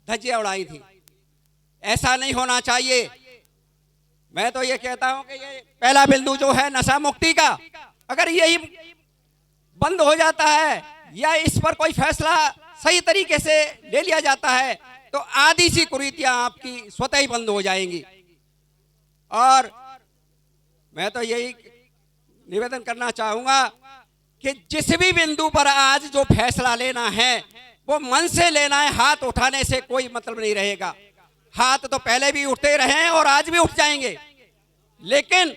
धज्जियां उड़ाई थी। ऐसा नहीं होना चाहिए। मैं तो ये कहता हूं कि ये पहला बिंदु जो है नशा मुक्ति का, अगर यही बंद हो जाता है या इस पर कोई फैसला सही तरीके से ले लिया जाता है तो आधी सी कुरीतियां आपकी स्वतः ही बंद हो जाएंगी। और मैं तो यही निवेदन करना चाहूंगा कि जिस भी बिंदु पर आज जो फैसला लेना है वो मन से लेना है, हाथ उठाने से कोई मतलब नहीं रहेगा। हाथ तो पहले भी उठते रहे हैं और आज भी उठ जाएंगे, लेकिन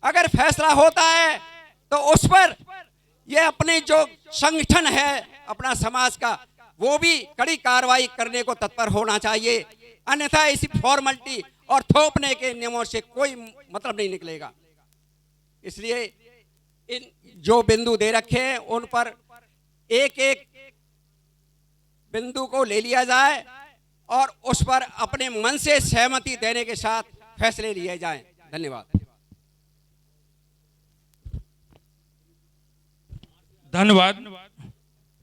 अगर फैसला होता है तो उस पर ये अपने जो संगठन है अपना समाज का, वो भी कड़ी कार्रवाई करने को तत्पर होना चाहिए, अन्यथा इसी फॉर्मेलिटी और थोपने के नियमों से कोई मतलब नहीं निकलेगा। इसलिए इन जो बिंदु दे रखे हैं उन पर एक एक बिंदु को ले लिया जाए और उस पर अपने मन से सहमति देने के साथ फैसले लिए जाएं। धन्यवाद। धन्यवाद।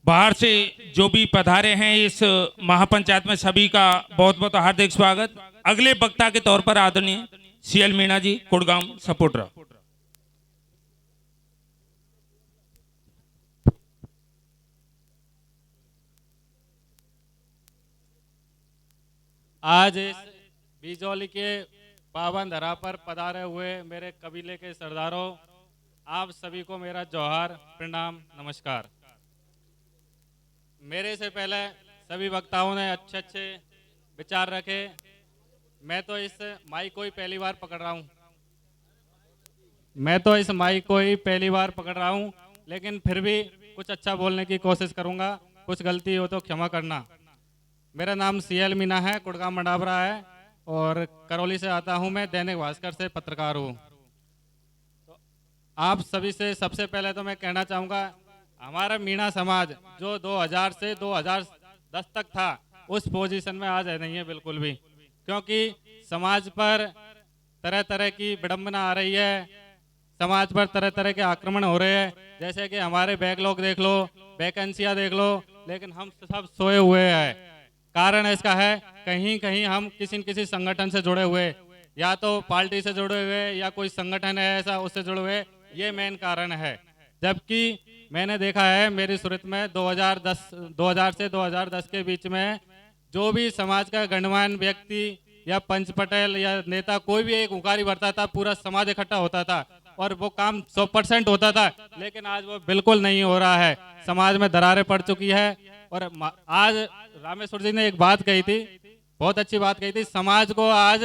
बाहर से जो भी पधारे हैं इस महापंचायत में सभी का बहुत बहुत हार्दिक स्वागत। अगले वक्ता के तौर पर आदरणीय CL मीणा जी, कुड़गाम सपोर्टर। आज इस बीजौली के पावन धरा पर पधारे हुए मेरे कबीले के सरदारों, आप सभी को मेरा जोहार, प्रणाम, नमस्कार। मेरे से पहले सभी वक्ताओं ने अच्छे अच्छे विचार रखे। मैं तो इस माइक को ही पहली बार पकड़ रहा हूँ, लेकिन फिर भी कुछ अच्छा बोलने की कोशिश करूँगा। कुछ गलती हो तो क्षमा करना। मेरा नाम CL मीणा है, कुड़गाम मंडावरा है और करौली से आता हूँ। मैं दैनिक भास्कर से पत्रकार हूँ। तो आप सभी से सबसे पहले तो मैं कहना चाहूँगा, हमारा मीणा समाज जो 2000 से 2010 तक था उस पोजीशन में आज नहीं है बिल्कुल भी, क्योंकि समाज पर तरह तरह की विडंबना आ रही है, समाज पर तरह तरह के आक्रमण हो रहे हैं। जैसे कि हमारे बैकलॉग देख लो, वैकेंसियाँ देख लो, लेकिन हम सब सोए हुए हैं। कारण इसका है कहीं कहीं हम किसी न किसी संगठन से जुड़े हुए, या तो पार्टी से जुड़े हुए या कोई संगठन है ऐसा उससे जुड़े हुए, ये मेन कारण है। जबकि मैंने देखा है मेरी सूरत में 2000 से 2010 के बीच में जो भी समाज का गणमान्य व्यक्ति या पंच पटेल या नेता कोई भी एक उकारी भरता था, पूरा समाज इकट्ठा होता था और वो काम 100% होता था। लेकिन आज वो बिल्कुल नहीं हो रहा है, समाज में दरारें पड़ चुकी है। और आज रामेश्वर जी ने एक बात कही थी, बहुत अच्छी बात कही थी, समाज को आज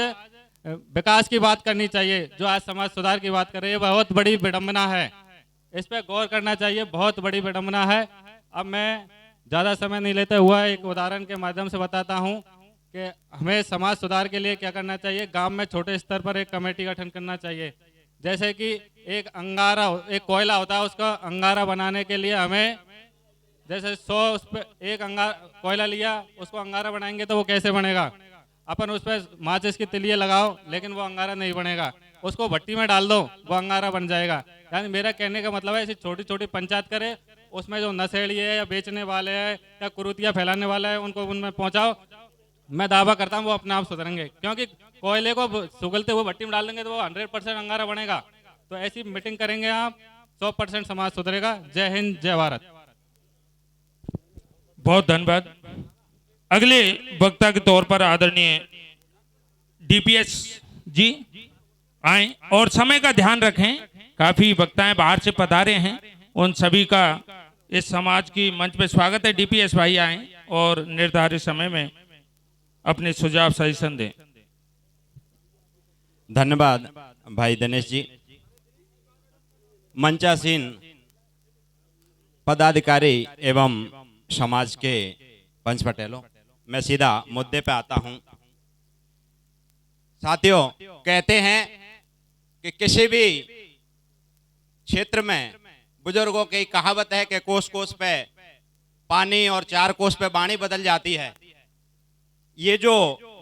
विकास की बात करनी चाहिए। जो आज समाज सुधार की बात कर रही है, बहुत बड़ी विडंबना है, इस पर गौर करना चाहिए, बहुत बड़ी विडंबना है। अब मैं ज़्यादा समय नहीं लेते हुआ एक उदाहरण के माध्यम से बताता हूँ कि हमें समाज सुधार के लिए क्या करना चाहिए। गांव में छोटे स्तर पर एक कमेटी गठन करना चाहिए। जैसे कि एक अंगारा, एक कोयला होता है, उसका अंगारा बनाने के लिए हमें जैसे 100 उस पर एक कोयला लिया, उसको अंगारा बनाएंगे तो वो कैसे बनेगा? अपन उस पर माचिस की तिलिये लगाओ, लेकिन वो अंगारा नहीं बनेगा। उसको भट्टी में डाल दो, वो अंगारा बन जाएगा। यानी मेरा कहने का मतलब है, ऐसी छोटी छोटी पंचायत करे, उसमें जो नशेड़ी है या बेचने वाले हैं या कुरीतियाँ फैलाने वाला है, उनको उनमें पहुंचाओ। मैं दावा करता हूँ वो अपने आप सुधरेंगे, क्योंकि कोयले को सुगलते हुए भट्टी में डाल देंगे तो वो 100% अंगारा बनेगा। तो ऐसी मीटिंग करेंगे आप, 100% समाज सुधरेगा। जय हिंद, जय भारत। बहुत धन्यवाद। अगले वक्ता के तौर पर आदरणीय डीपीएस जी आए और समय का ध्यान रखें। काफी वक्ताएं बाहर से पधारे हैं, उन सभी का इस समाज की मंच पे स्वागत है। डीपीएस भाई आए और निर्धारित समय में अपने सुझाव सजेशन दें। धन्यवाद भाई दिनेश जी। मंचासीन पदाधिकारी एवं समाज के पंच पटेलों, मैं सीधा मुद्दे पे आता हूं। साथियों, कहते हैं कि किसी भी क्षेत्र में बुजुर्गों की कहावत है कि कोस कोस पे पानी और 4 कोस पे वाणी बदल जाती है। ये जो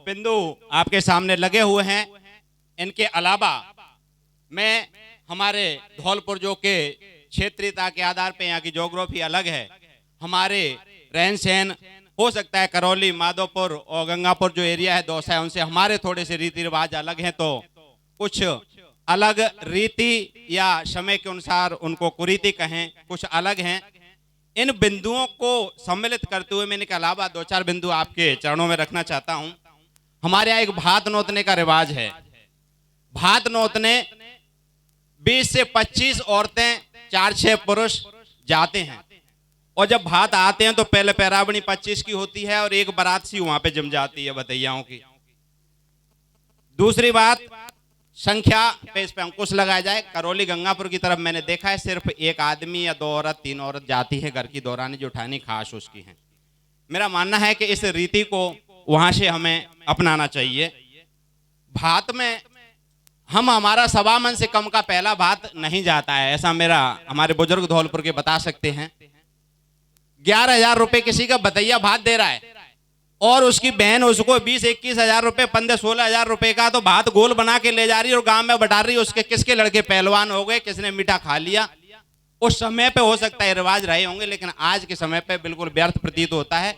बिंदु आपके सामने लगे हुए हैं, इनके अलावा मैं हमारे धौलपुर जो के क्षेत्रीयता के आधार पे यहाँ की ज्योग्राफी अलग है, हमारे रहन सहन हो सकता है करौली, माधोपुर और गंगापुर जो एरिया है, दौसा है, उनसे हमारे थोड़े से रीति रिवाज अलग हैं, तो कुछ अलग रीति या समय के अनुसार उनको कुरीति कहें, कुछ अलग हैं। इन बिंदुओं को सम्मिलित करते हुए मैंने के अलावा 2-4 बिंदु आपके चरणों में रखना चाहता हूं। हमारे यहाँ एक भात नोतने का रिवाज है। भात नोतने 20 से 25 औरतें, 4-6 पुरुष जाते हैं, और जब भात आते हैं तो पहले पैरावणी 25 की होती है और एक बारात सी वहां पे जम जाती है भतैयाओं की। दूसरी बात, संख्या पे इस पे अंकुश लगाया जाए। करौली गंगापुर की तरफ मैंने देखा है सिर्फ 1 आदमी या 2 औरत, 3 औरत जाती है घर की दौरानी जो उठानी खास उसकी है। मेरा मानना है कि इस रीति को वहां से हमें अपनाना चाहिए। भात में हमारा 1.25 मन से कम का पहला भात नहीं जाता है, ऐसा हमारे बुजुर्ग धौलपुर के बता सकते हैं। 11,000 रुपए किसी का भतैया भात दे रहा है और उसकी बहन उसको 20-21 हजार रुपए, 15-16 हजार रुपए का तो भात गोल बना के ले जा रही है और गांव में बटा रही है। उसके किसके लड़के पहलवान हो गए, किसने मीठा खा लिया। उस समय पे हो सकता है रिवाज रहे होंगे, लेकिन आज के समय पे बिल्कुल व्यर्थ प्रतीत होता है।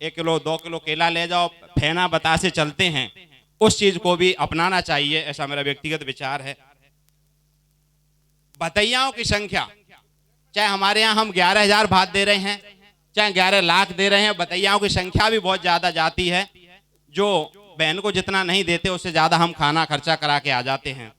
1 किलो 2 किलो केला ले जाओ, फेना बता से चलते हैं, उस चीज को भी अपनाना चाहिए, ऐसा मेरा व्यक्तिगत विचार है। भतैयाओं की संख्या, चाहे हमारे यहाँ हम 11,000 भात दे रहे हैं, चाहे 11 लाख दे रहे हैं, भतैयाओं की संख्या भी बहुत ज्यादा जाती है। जो बहन को जितना नहीं देते उससे ज्यादा हम खाना खर्चा करा के आ जाते हैं।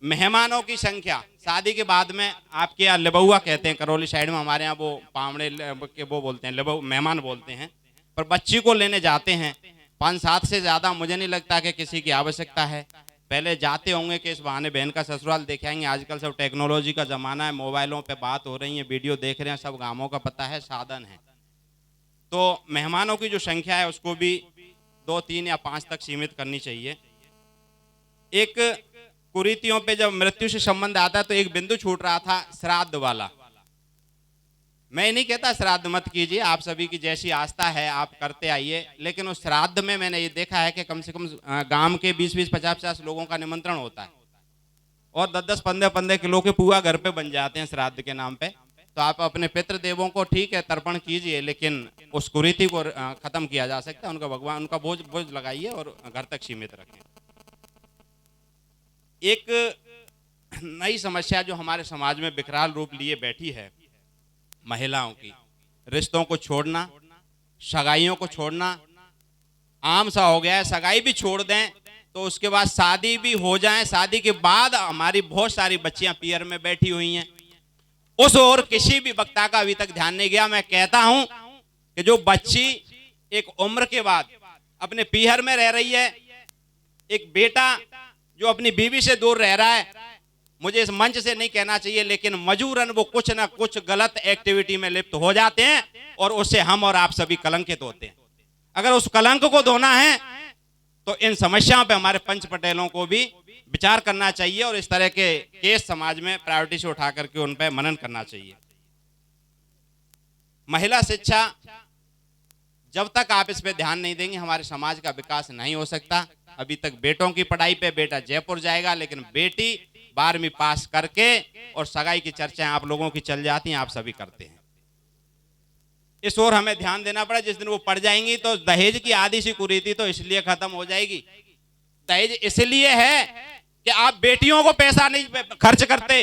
मेहमानों की संख्या, शादी के बाद में आपके यहाँ लिबुआ कहते हैं, करौली साइड में, हमारे यहाँ वो पावड़े के वो बोलते हैं, लिबुआ मेहमान बोलते हैं। पर बच्ची को लेने जाते हैं 5-7 से ज्यादा मुझे नहीं लगता कि किसी की आवश्यकता है। पहले जाते होंगे कि इस बहाने बहन का ससुराल देख आएंगे। आजकल सब टेक्नोलॉजी का जमाना है, मोबाइलों पे बात हो रही है, वीडियो देख रहे हैं, सब गांवों का पता है, साधन है। तो मेहमानों की जो संख्या है उसको भी 2, 3 या 5 तक सीमित करनी चाहिए। एक कुरीतियों पे जब मृत्यु से संबंध आता है तो एक बिंदु छूट रहा था, श्राद्ध वाला। मैं नहीं कहता श्राद्ध मत कीजिए, आप सभी की जैसी आस्था है आप करते आइए, लेकिन उस श्राद्ध में मैंने ये देखा है कि कम से कम गांव के 20-20, 50-50 लोगों का निमंत्रण होता है और 10-10, 15-15 किलो के पुआ घर पे बन जाते हैं श्राद्ध के नाम पे। तो आप अपने पितृ देवों को ठीक है तर्पण कीजिए, लेकिन उस कुरीति को खत्म किया जा सकता है। उनका भगवान, उनका बोझ लगाइए और घर तक सीमित रखें। एक नई समस्या जो हमारे समाज में विकराल रूप लिए बैठी है, महिलाओं की रिश्तों को छोड़ना, सगाइयों को छोड़ना आम सा हो गया है। सगाई भी छोड़ दें तो उसके बाद शादी भी हो जाए, शादी के बाद हमारी बहुत सारी बच्चियां पीयर में बैठी हुई हैं, उस ओर किसी भी वक्ता का अभी तक ध्यान नहीं गया। मैं कहता हूं कि जो बच्ची एक उम्र के बाद अपने पीहर में रह रही है, एक बेटा जो अपनी बीवी से दूर रह रहा है, मुझे इस मंच से नहीं कहना चाहिए, लेकिन मजबूरन वो कुछ ना कुछ गलत एक्टिविटी में लिप्त हो जाते हैं और उससे हम और आप सभी कलंकित होते हैं। अगर उस कलंक को धोना है तो इन समस्याओं पे हमारे पंच पटेलों को भी विचार करना चाहिए और इस तरह के केस समाज में प्रायोरिटी से उठा करके उन पे मनन करना चाहिए। महिला शिक्षा, जब तक आप इस पे ध्यान नहीं देंगे हमारे समाज का विकास नहीं हो सकता। अभी तक बेटों की पढ़ाई पे बेटा जयपुर जाएगा, लेकिन बेटी 12वीं पास करके और सगाई की चर्चाएं आप लोगों की चल जाती हैं, आप सभी करते हैं। इस ओर हमें ध्यान देना पड़ा। जिस दिन वो पड़ जाएंगी तो दहेज की आधी सी कुरीति तो इसलिए खत्म हो जाएगी। दहेज इसलिए है कि आप बेटियों को पैसा नहीं खर्च करते,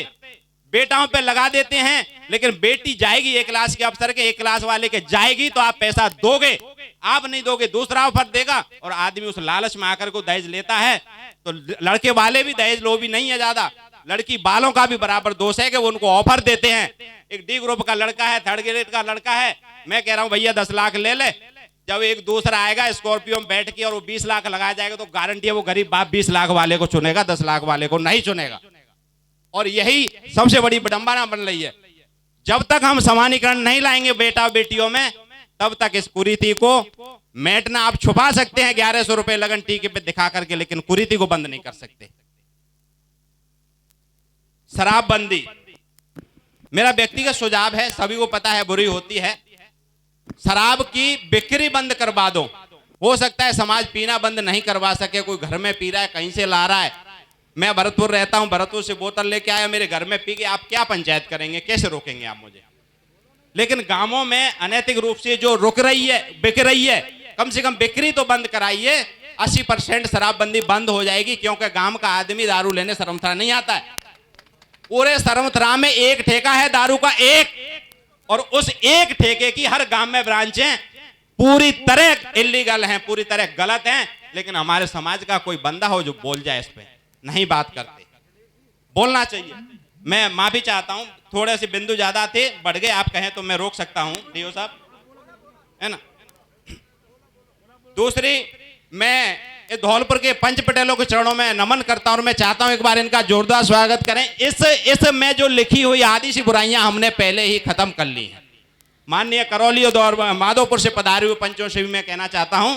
बेटाओं पे लगा देते हैं, लेकिन बेटी जाएगी एक क्लास के अफसर के, एक क्लास वाले के जाएगी तो आप पैसा दोगे, आप नहीं दोगे, दूसरा ऑफर देगा। और आदमी उस लालच में आकर को दहेज लेता है। तो लड़के वाले भी दहेज लोभी नहीं है ज्यादा, लड़की वालों का भी बराबर दोष है कि वो उनको ऑफर देते हैं। एक डी ग्रुप का लड़का है, थर्ड ग्रेड का लड़का है, मैं कह रहा हूं भैया 10 लाख ले ले। जब एक दूसरा आएगा स्कॉर्पियो में बैठ के और वो 20 लाख लगाया जाएगा तो गारंटी है वो गरीब बाप 20 लाख वाले को चुनेगा, 10 लाख वाले को नहीं चुनेगा। और यही सबसे बड़ी विडंबना बन रही है। जब तक हम समानीकरण नहीं लाएंगे बेटा बेटियों में, तब तक इस कुरीति को मेटना आप छुपा सकते हैं 1100 रुपए लगन टीके पे दिखा करके, लेकिन कुरीति को बंद नहीं कर सकते। शराबबंदी मेरा व्यक्तिगत सुझाव है, सभी को पता है बुरी होती है। शराब की बिक्री बंद करवा दो। हो सकता है समाज पीना बंद नहीं करवा सके, कोई घर में पी रहा है, कहीं से ला रहा है। मैं भरतपुर रहता हूं, भरतपुर से बोतल लेके आया, मेरे घर में पी के, आप क्या पंचायत करेंगे, कैसे रोकेंगे आप मुझे? लेकिन गांवों में अनैतिक रूप से जो रुक रही है, बिक रही है, कम से कम बिक्री तो बंद कराइए। 80% शराबबंदी बंद हो जाएगी, क्योंकि गांव का आदमी दारू लेने सरमथरा नहीं आता है। पूरे सरमथरा में एक ठेका है दारू का, एक, और उस एक ठेके की हर गांव में ब्रांचें पूरी तरह इलीगल हैं, पूरी तरह गलत हैं। लेकिन हमारे समाज का कोई बंदा हो जो बोल जाए, इस पे नहीं बात करते। बोलना चाहिए। मैं माफी चाहता हूं, थोड़े से बिंदु ज्यादा थे, बढ़ गए, आप कहें तो मैं रोक सकता हूं डीओ साहब, है ना। दूसरी, मैं धौलपुर के पंच पटेलों के चरणों में नमन करता हूं और मैं चाहता हूं एक बार इनका जोरदार स्वागत करें। इस में जो लिखी हुई आदि सी बुराइयां हमने पहले ही खत्म कर ली हैं। माननीय करौली और माधोपुर से पधारे हुए पंचों से भी मैं कहना चाहता हूं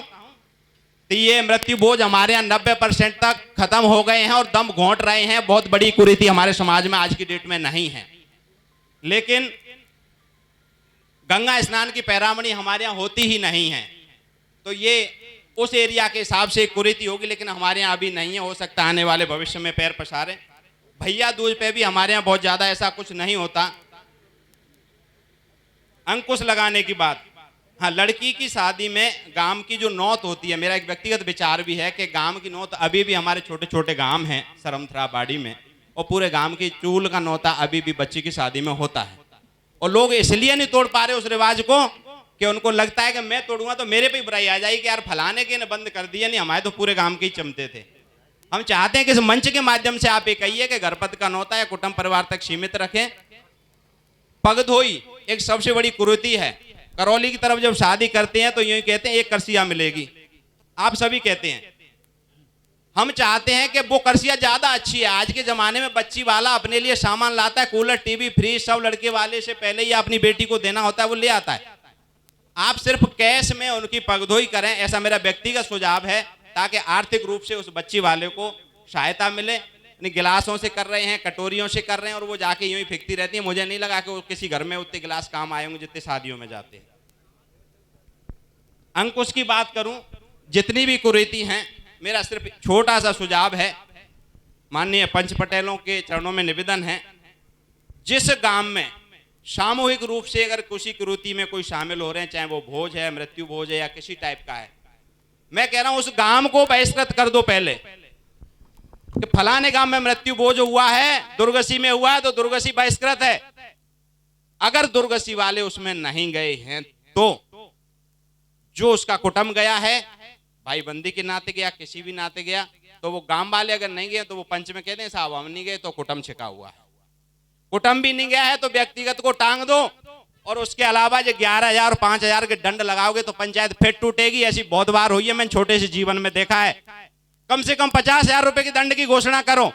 कि ये मृत्यु बोझ हमारे यहाँ 90% तक खत्म हो गए हैं और दम घोंट रहे हैं। बहुत बड़ी कुरीति हमारे समाज में आज की डेट में नहीं है, लेकिन गंगा स्नान की पैरामणी हमारे यहाँ होती ही नहीं है। तो ये उस एरिया के हिसाब से कुरीति होगी, लेकिन हमारे यहाँ अभी नहीं है। हो सकता है आने वाले भविष्य में पैर पसारे। भैया दूज पे भी हमारे यहाँ बहुत ज्यादा ऐसा कुछ नहीं होता। अंकुश लगाने की बात, हाँ, लड़की की शादी में गांव की जो नौत होती है, मेरा एक व्यक्तिगत विचार भी है कि गांव की नौत अभी भी हमारे छोटे छोटे गांव हैं सरमथरा बाड़ी में, और पूरे गांव की चूल का नौता अभी भी बच्ची की शादी में होता है। और लोग इसलिए नहीं तोड़ पा रहे उस रिवाज को कि उनको लगता है कि मैं तोड़ूंगा तो मेरे पे ही बुराई आ जाएगी कि यार फलाने के ने बंद कर दिया, नहीं हमारे तो पूरे गांव के ही चमते थे। हम चाहते हैं कि इस मंच के माध्यम से आप ये कहिए कि घरपत का नौता या कुटुंब परिवार तक सीमित रखें। पगधोई एक सबसे बड़ी कुरीति है। करौली की तरफ जब शादी करते हैं तो यूं ही कहते हैं एक करसिया मिलेगी, आप सभी कहते हैं। हम चाहते हैं कि वो करसिया ज्यादा अच्छी है। आज के जमाने में बच्ची वाला अपने लिए सामान लाता है, कूलर, टीवी, फ्रिज, सब लड़के वाले से पहले ही अपनी बेटी को देना होता है, वो ले आता है। आप सिर्फ कैश में उनकी पगधोई करें, ऐसा मेरा व्यक्तिगत सुझाव है, ताकि आर्थिक रूप से उस बच्ची वाले को सहायता मिले। गिलासों से कर रहे हैं, कटोरियों से कर रहे हैं, और वो जाके यूं ही फेंकती रहती है। मुझे नहीं लगा कि वो किसी घर में उतने गिलास काम आए होंगे जितने शादियों में जाते हैं। अंकुश की बात करूं, जितनी भी कुरीति हैं, मेरा सिर्फ छोटा सा सुझाव है। माननीय पंच पटेलों के चरणों में निवेदन है, जिस गांव में सामूहिक रूप से अगर किसी कुरीति में कोई शामिल हो रहे हैं, चाहे वो भोज है, मृत्यु भोज है या किसी टाइप का है, मैं कह रहा हूं उस गांव को बहिष्कृत कर दो पहले कि फलाने गांव में मृत्यु भोज हुआ है, दुर्गसी में हुआ है तो दुर्गसी बहिष्कृत है। अगर दुर्गसी वाले उसमें नहीं गए हैं तो जो उसका कुटुंब गया है, भाई बंदी के नाते गया, किसी भी नाते गया, तो वो गांव वाले अगर नहीं गए तो वो पंच में कहते हैं साहब हम नहीं गए तो कुटुंब छिका हुआ है। कुटुंब भी नहीं गया है तो व्यक्तिगत को टांग दो, और उसके अलावा जो 11,000 और 5,000 के दंड लगाओगे तो पंचायत फिर टूटेगी। ऐसी बहुत बार हुई है, मैंने छोटे से जीवन में देखा है। कम से कम 50,000 रुपए के दंड की घोषणा करो।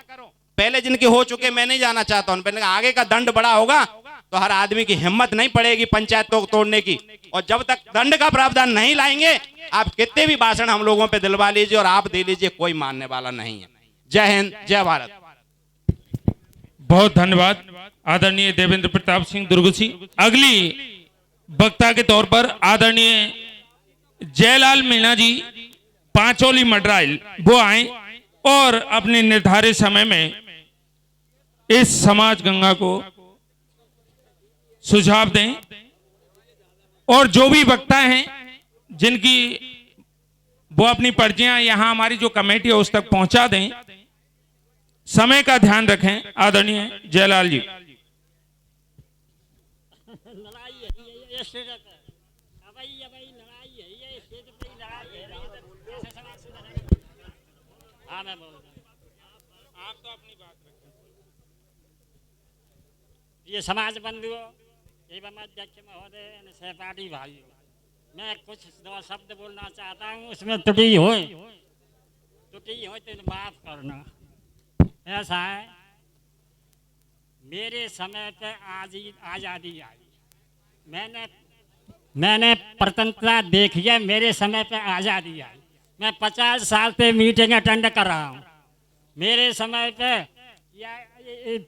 पहले जिनके हो चुके मैं नहीं जाना चाहता हूं, पहले आगे का दंड बड़ा होगा तो हर आदमी की हिम्मत नहीं पड़ेगी पंचायत को तोड़ने की। और जब तक दंड का प्रावधान नहीं लाएंगे, आप कितने भी भाषण हम लोगों पे दिलवा लीजिए और आप दे लीजिए, कोई मानने वाला नहीं है। जय हिंद, जय भारत। बहुत धन्यवाद आदरणीय देवेंद्र प्रताप सिंह दुर्गुसी। अगली वक्ता के तौर पर आदरणीय जयलाल मीणा जी पांचोली मड्राइल वो आए और अपने निर्धारित समय में इस समाज गंगा को सुझाव दें और जो भी वक्ता हैं जिनकी वो अपनी पर्चियां यहां हमारी जो कमेटी है उस तक पहुंचा दें। समय का ध्यान रखें आदरणीय जयलाल जी। ये समाज बंधुओं एवं अध्यक्ष महोदय, सहपाठी भाइयों, मैं कुछ दो शब्द बोलना चाहता हूँ, उसमें त्रुटि हो तो माफ करना। ऐसा है, मेरे समय पे आज़ादी आई, मैंने स्वतंत्रता देखी है, मेरे समय पे आज़ादी आई। मैं 50 साल से मीटिंग अटेंड कर रहा हूँ। मेरे समय पे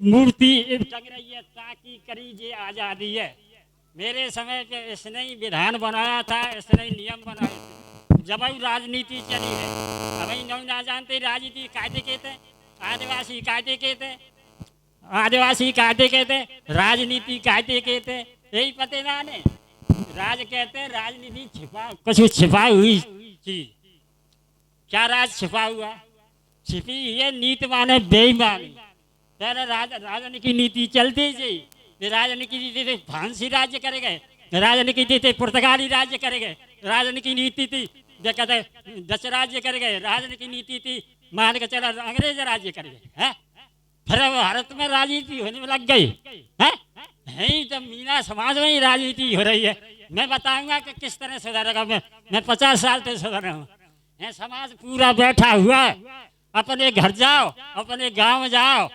मूर्ति टंग रही है ताकि करीजिए आज़ादी है। मेरे समय पे इसने ही विधान बनाया था, इसने ही नियम बनाए थे। जब राजनीति चली है, अभी लोग ना जानते राजनीति कायदे कहते, आदिवासी कायदे कहते, आदिवासी कायदे कहते, राजनीति कायदे कहते, यही पते ना ने। राज कहते राजनीति छिपा, कुछ छिपा हुई चीज। क्या राज छिपा हुआ? छिपी ये नीति माने बेईमानी। पहले राजनीति की नीति चलती थी, राजनीति नीति थी फांसी राज्य करे गए, राजनीति नीति थी पुर्तगाली राज्य करे गए, राजनीति नीति थी जो कहते डच राज्य करे गए, राजनीति नीति थी मान के चला अंग्रेज राज्य करे गए हैं। फिर भारत में राजनीति होने में लग गई है। यही जब मीना समाज में ही राजनीति हो रही है। मैं बताऊंगा कि किस तरह सुधारेगा। मैं 50 साल से सुधर रहा हूँ। समाज पूरा बैठा हुआ है। अपने घर जाओ, अपने गांव जाओ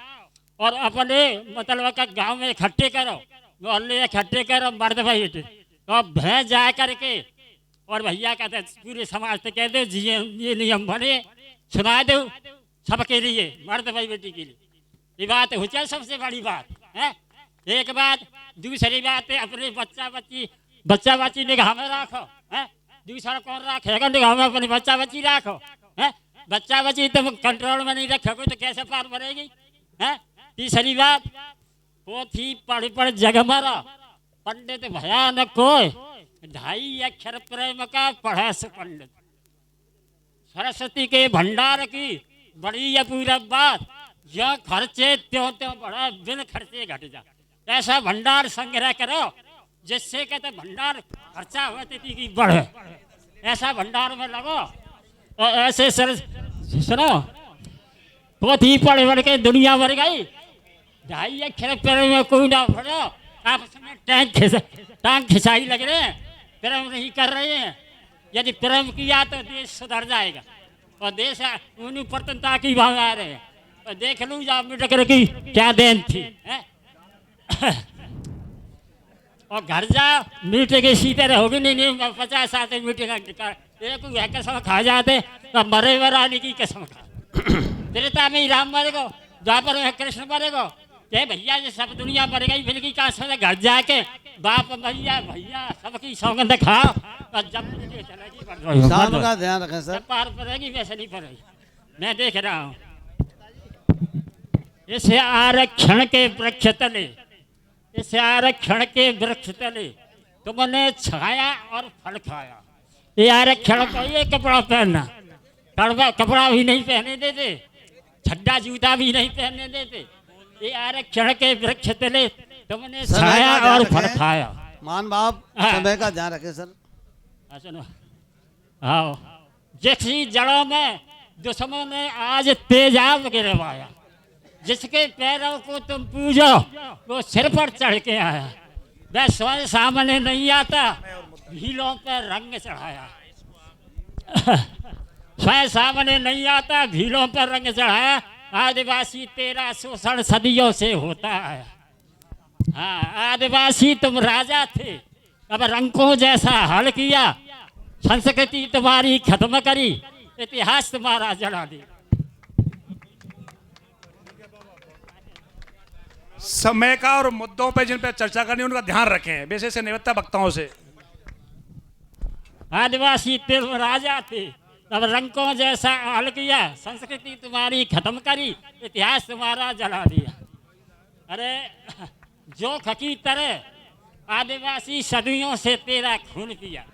और अपने मतलब का गांव में इकट्ठे करो, मोहल्ले इकट्ठे करो, मर्द भाई तो भैंस जा करके और भैया कहते पूरे समाज से कह दो ये नियम बने, सुना दो सबके लिए, मर्द भाई बेटी के लिए। ये बात हो जाए सबसे बड़ी बात है। एक बात, दूसरी बात है अपने बच्चा बच्ची निगाह में रखो है। दूसरा कौन रखेगा निगाह में? अपनी बच्चा बच्ची रखो है। बच्चा बच्ची तुम कंट्रोल में नहीं रखोगे तो कैसे पार पड़ेगी है। तीसरी बात, पोथी पढ़ जग मरा, पंडित भयानक कोई, 2.5 अक्षर प्रेम का पढ़े से पंडित। सरस्वती के भंडार की बड़ी अपूर्व बात, जो खर्चे त्यों त्यों बढ़ा, बिन खर्चे घट जा। ऐसा भंडार संग्रह करो जिससे कहते भंडार खर्चा हुआ की बढ़े, ऐसा भंडार में लगो। और ऐसे सुनो, पोथी पढ़ के दुनिया मर गई, 2.5 अक्षर प्रेम में कोई ना पढ़ो, आप उसमें टांग खिंचाई लग रहे हैं, प्रेम नहीं कर रहे हैं। यदि प्रेम किया तो देश सुधर जाएगा और देश उन्हीं प्रतनता की भाव आ रहे हैं। और देख लूँ जा मिटकर की क्या देन थी है? और घर जाओ मीटे के सीते रहोगे नहीं 50 साल से मीटे का एक कसम खा जाते तो मरे वरानी की कसम खा। त्रेता में राम मरेगो, द्वापर में कृष्ण मरेगो, ये भैया ये सब दुनिया मर गई फिर की कहा से घर जाके बाप भैया सबकी सौगंध खाओ और जब चलेगी का ध्यान रखें सर, पार पड़ेगी वैसे नहीं पड़ेगी। मैं देख रहा हूँ इसे आरक्षण के वृक्ष तले, इस आरक्षण के वृक्ष तले तुमने छाया और फल खाया। ये आरक्षण को ये कपड़ा पहनना, कपड़ा भी नहीं पहने देते, छड्डा जूता भी नहीं पहनने देते। ये आरक्षण के वृक्ष तले तुमने छाया और फल खाया। मान बाप समय का ध्यान रखे सर। सुनो, आओ, जिसकी जड़ों में दुश्मन ने आज तेजाब गिरवाया, जिसके पैरों को तुम पूजो वो सिर पर चढ़ के आया। वह स्वयं सामने नहीं आता, भीलों पर रंग चढ़ाया। स्वयं सामने नहीं आता, भीड़ों पर रंग चढ़ाया। आदिवासी तेरा शोषण सदियों से होता है। हाँ, आदिवासी तुम राजा थे, अब रंकों जैसा हल किया। संस्कृति तुम्हारी खत्म करी, इतिहास तुम्हारा जला दिया। समय का और मुद्दों पे जिन पे चर्चा करनी उनका ध्यान रखें, विशेष निवृत्त वक्ताओं से। आदिवासी तुम राजा थे, अब रंकों जैसा हल किया। संस्कृति तुम्हारी खत्म करी, इतिहास तुम्हारा जला दिया। अरे जोक की तरह आदिवासी सदियों से तेरा खून पिया।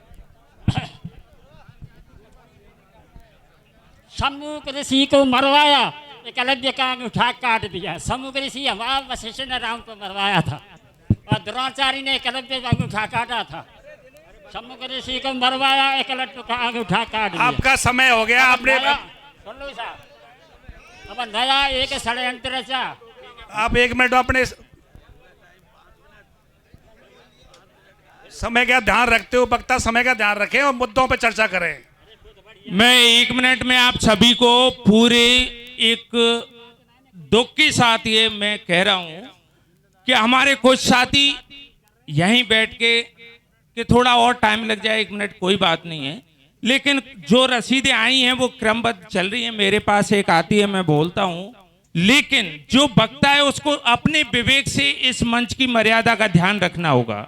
सम्मुख ऋषि को मरवाया, एकलव्य का अंगूठा काट दिया। सम्मुख ऋषि हमारा वशिष्ठ ने राम को मरवाया था और द्रोणाचार्य ने एकलव्य का अंगूठा काटा था। सम्मुख ऋषि को मरवाया, एकलव्य का अंगूठा काट दिया। आपका समय हो गया। आपने सुन लो साहब, अब नया एक षड्यंत्र रचा। आप 1 मिनट अपने समय का ध्यान रखते हो, वक्ता समय का ध्यान रखें और मुद्दों पर चर्चा करें। मैं 1 मिनट में आप सभी को पूरे एक दुख के साथ ये मैं कह रहा हूं कि हमारे कुछ साथी यहीं बैठ के कि थोड़ा और टाइम लग जाए, 1 मिनट कोई बात नहीं है, लेकिन जो रसीदें आई हैं वो क्रमबद्ध चल रही हैं। मेरे पास एक आती है, मैं बोलता हूं, लेकिन जो वक्ता है उसको अपने विवेक से इस मंच की मर्यादा का ध्यान रखना होगा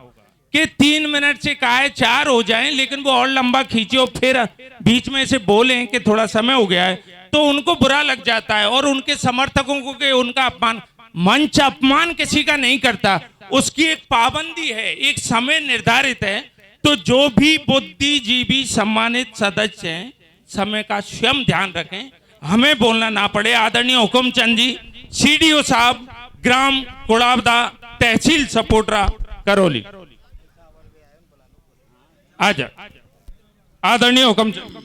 कि 3 मिनट से कहा है 4 हो जाएं, लेकिन वो और लंबा खींचे और फिर बीच में से बोलें कि थोड़ा समय हो गया है, तो उनको बुरा लग जाता है और उनके समर्थकों को कि उनका अपमान। मंच अपमान किसी का नहीं करता, उसकी एक पाबंदी है, एक समय निर्धारित है। तो जो भी बुद्धिजीवी सम्मानित सदस्य हैं, समय का स्वयं ध्यान रखें, हमें बोलना ना पड़े। आदरणीय हुकुमचंद जी, CDO साहब, ग्राम कुड़ावदा, तहसील सपोटरा, करौली, आजा। आदरणीय हुकुमचंद।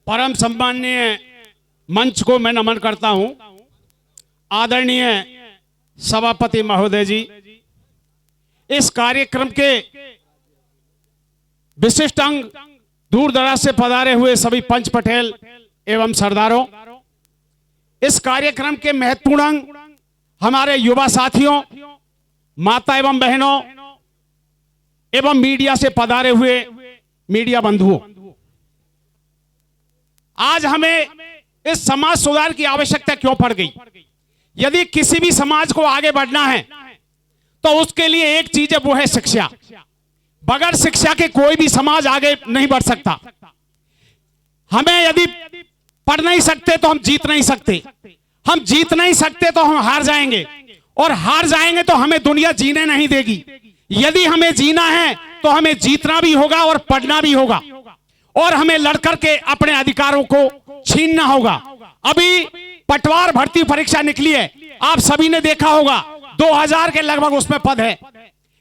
परम सम्माननीय मंच को मैं नमन करता हूं। आदरणीय सभापति महोदय जी, इस कार्यक्रम के विशिष्ट अंग, दूर दराज से पधारे हुए सभी पंच पटेल एवं सरदारों, इस कार्यक्रम के महत्वपूर्ण अंग हमारे युवा साथियों, माता एवं बहनों एवं मीडिया से पधारे हुए मीडिया बंधुओं, आज हमें इस समाज सुधार की आवश्यकता क्यों पड़ गई? यदि किसी भी समाज को आगे बढ़ना है तो उसके लिए एक चीज है, वो है शिक्षा। बगैर शिक्षा के कोई भी समाज आगे नहीं बढ़ सकता। हमें यदि पढ़ नहीं सकते तो हम जीत नहीं सकते, हम जीत नहीं सकते तो हम हार जाएंगे, और हार जाएंगे तो हमें दुनिया जीने नहीं देगी। यदि हमें जीना है तो हमें जीतना भी होगा और पढ़ना भी होगा, और हमें लड़कर के अपने अधिकारों को छीनना होगा। अभी पटवार भर्ती परीक्षा निकली है, आप सभी ने देखा होगा, 2000 के लगभग उसमें पद है,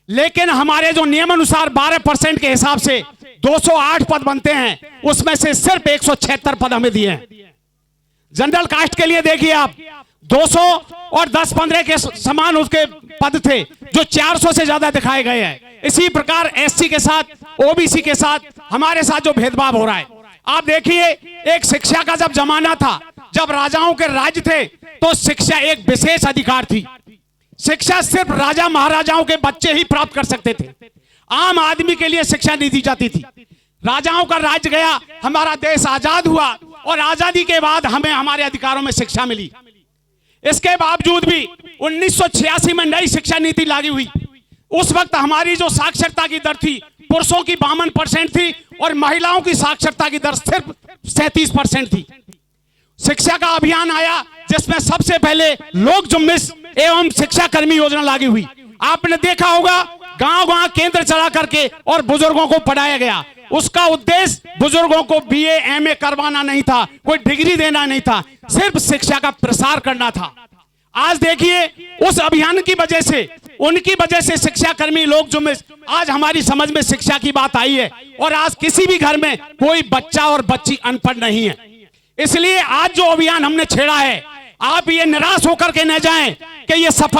लेकिन हमारे जो नियमानुसार 12% के हिसाब से 208 पद बनते हैं, उसमें से सिर्फ 176 पद हमें दिए हैं। जनरल कास्ट के लिए देखिए आप, 200 और 10-15 के समान उसके पद थे, जो 400 से ज्यादा दिखाए गए हैं। इसी प्रकार SC के साथ, OBC के साथ हमारे साथ जो भेदभाव हो रहा है, आप देखिए, एक शिक्षा का जब जमाना था, जब राजाओं के राज थे, तो शिक्षा एक विशेष अधिकार थी। शिक्षा सिर्फ राजा महाराजाओं के बच्चे ही प्राप्त कर सकते थे, आम आदमी के लिए शिक्षा नहीं दी जाती थी। राजाओं का राज गया, हमारा देश आजाद हुआ, और आजादी के बाद हमें हमारे अधिकारों में शिक्षा मिली। इसके बावजूद भी 1986 में नई शिक्षा नीति लागू हुई। उस वक्त हमारी जो साक्षरता की दर थी, पुरुषों की 52% थी और महिलाओं की साक्षरता की दर सिर्फ 37% थी। शिक्षा का अभियान आया, जिसमें सबसे पहले लोक जुम्मिश एवं शिक्षा कर्मी योजना लागू हुई। आपने देखा होगा, गांव-गांव केंद्र चला करके और बुजुर्गों को पढ़ाया गया। उसका उद्देश्य बुजुर्गों को BA MA करवाना नहीं था, कोई डिग्री देना नहीं था, सिर्फ शिक्षा का प्रसार करना था। आज देखिए, उस अभियान की वजह से, उनकी वजह से शिक्षा कर्मी लोग जो में आज हमारी समझ में शिक्षा की बात आई है, और आज किसी भी घर में कोई बच्चा और बच्ची अनपढ़ नहीं है। इसलिए आज जो अभियान हमने छेड़ा है, आप ये निराश होकर के न जाएं कि ये सफल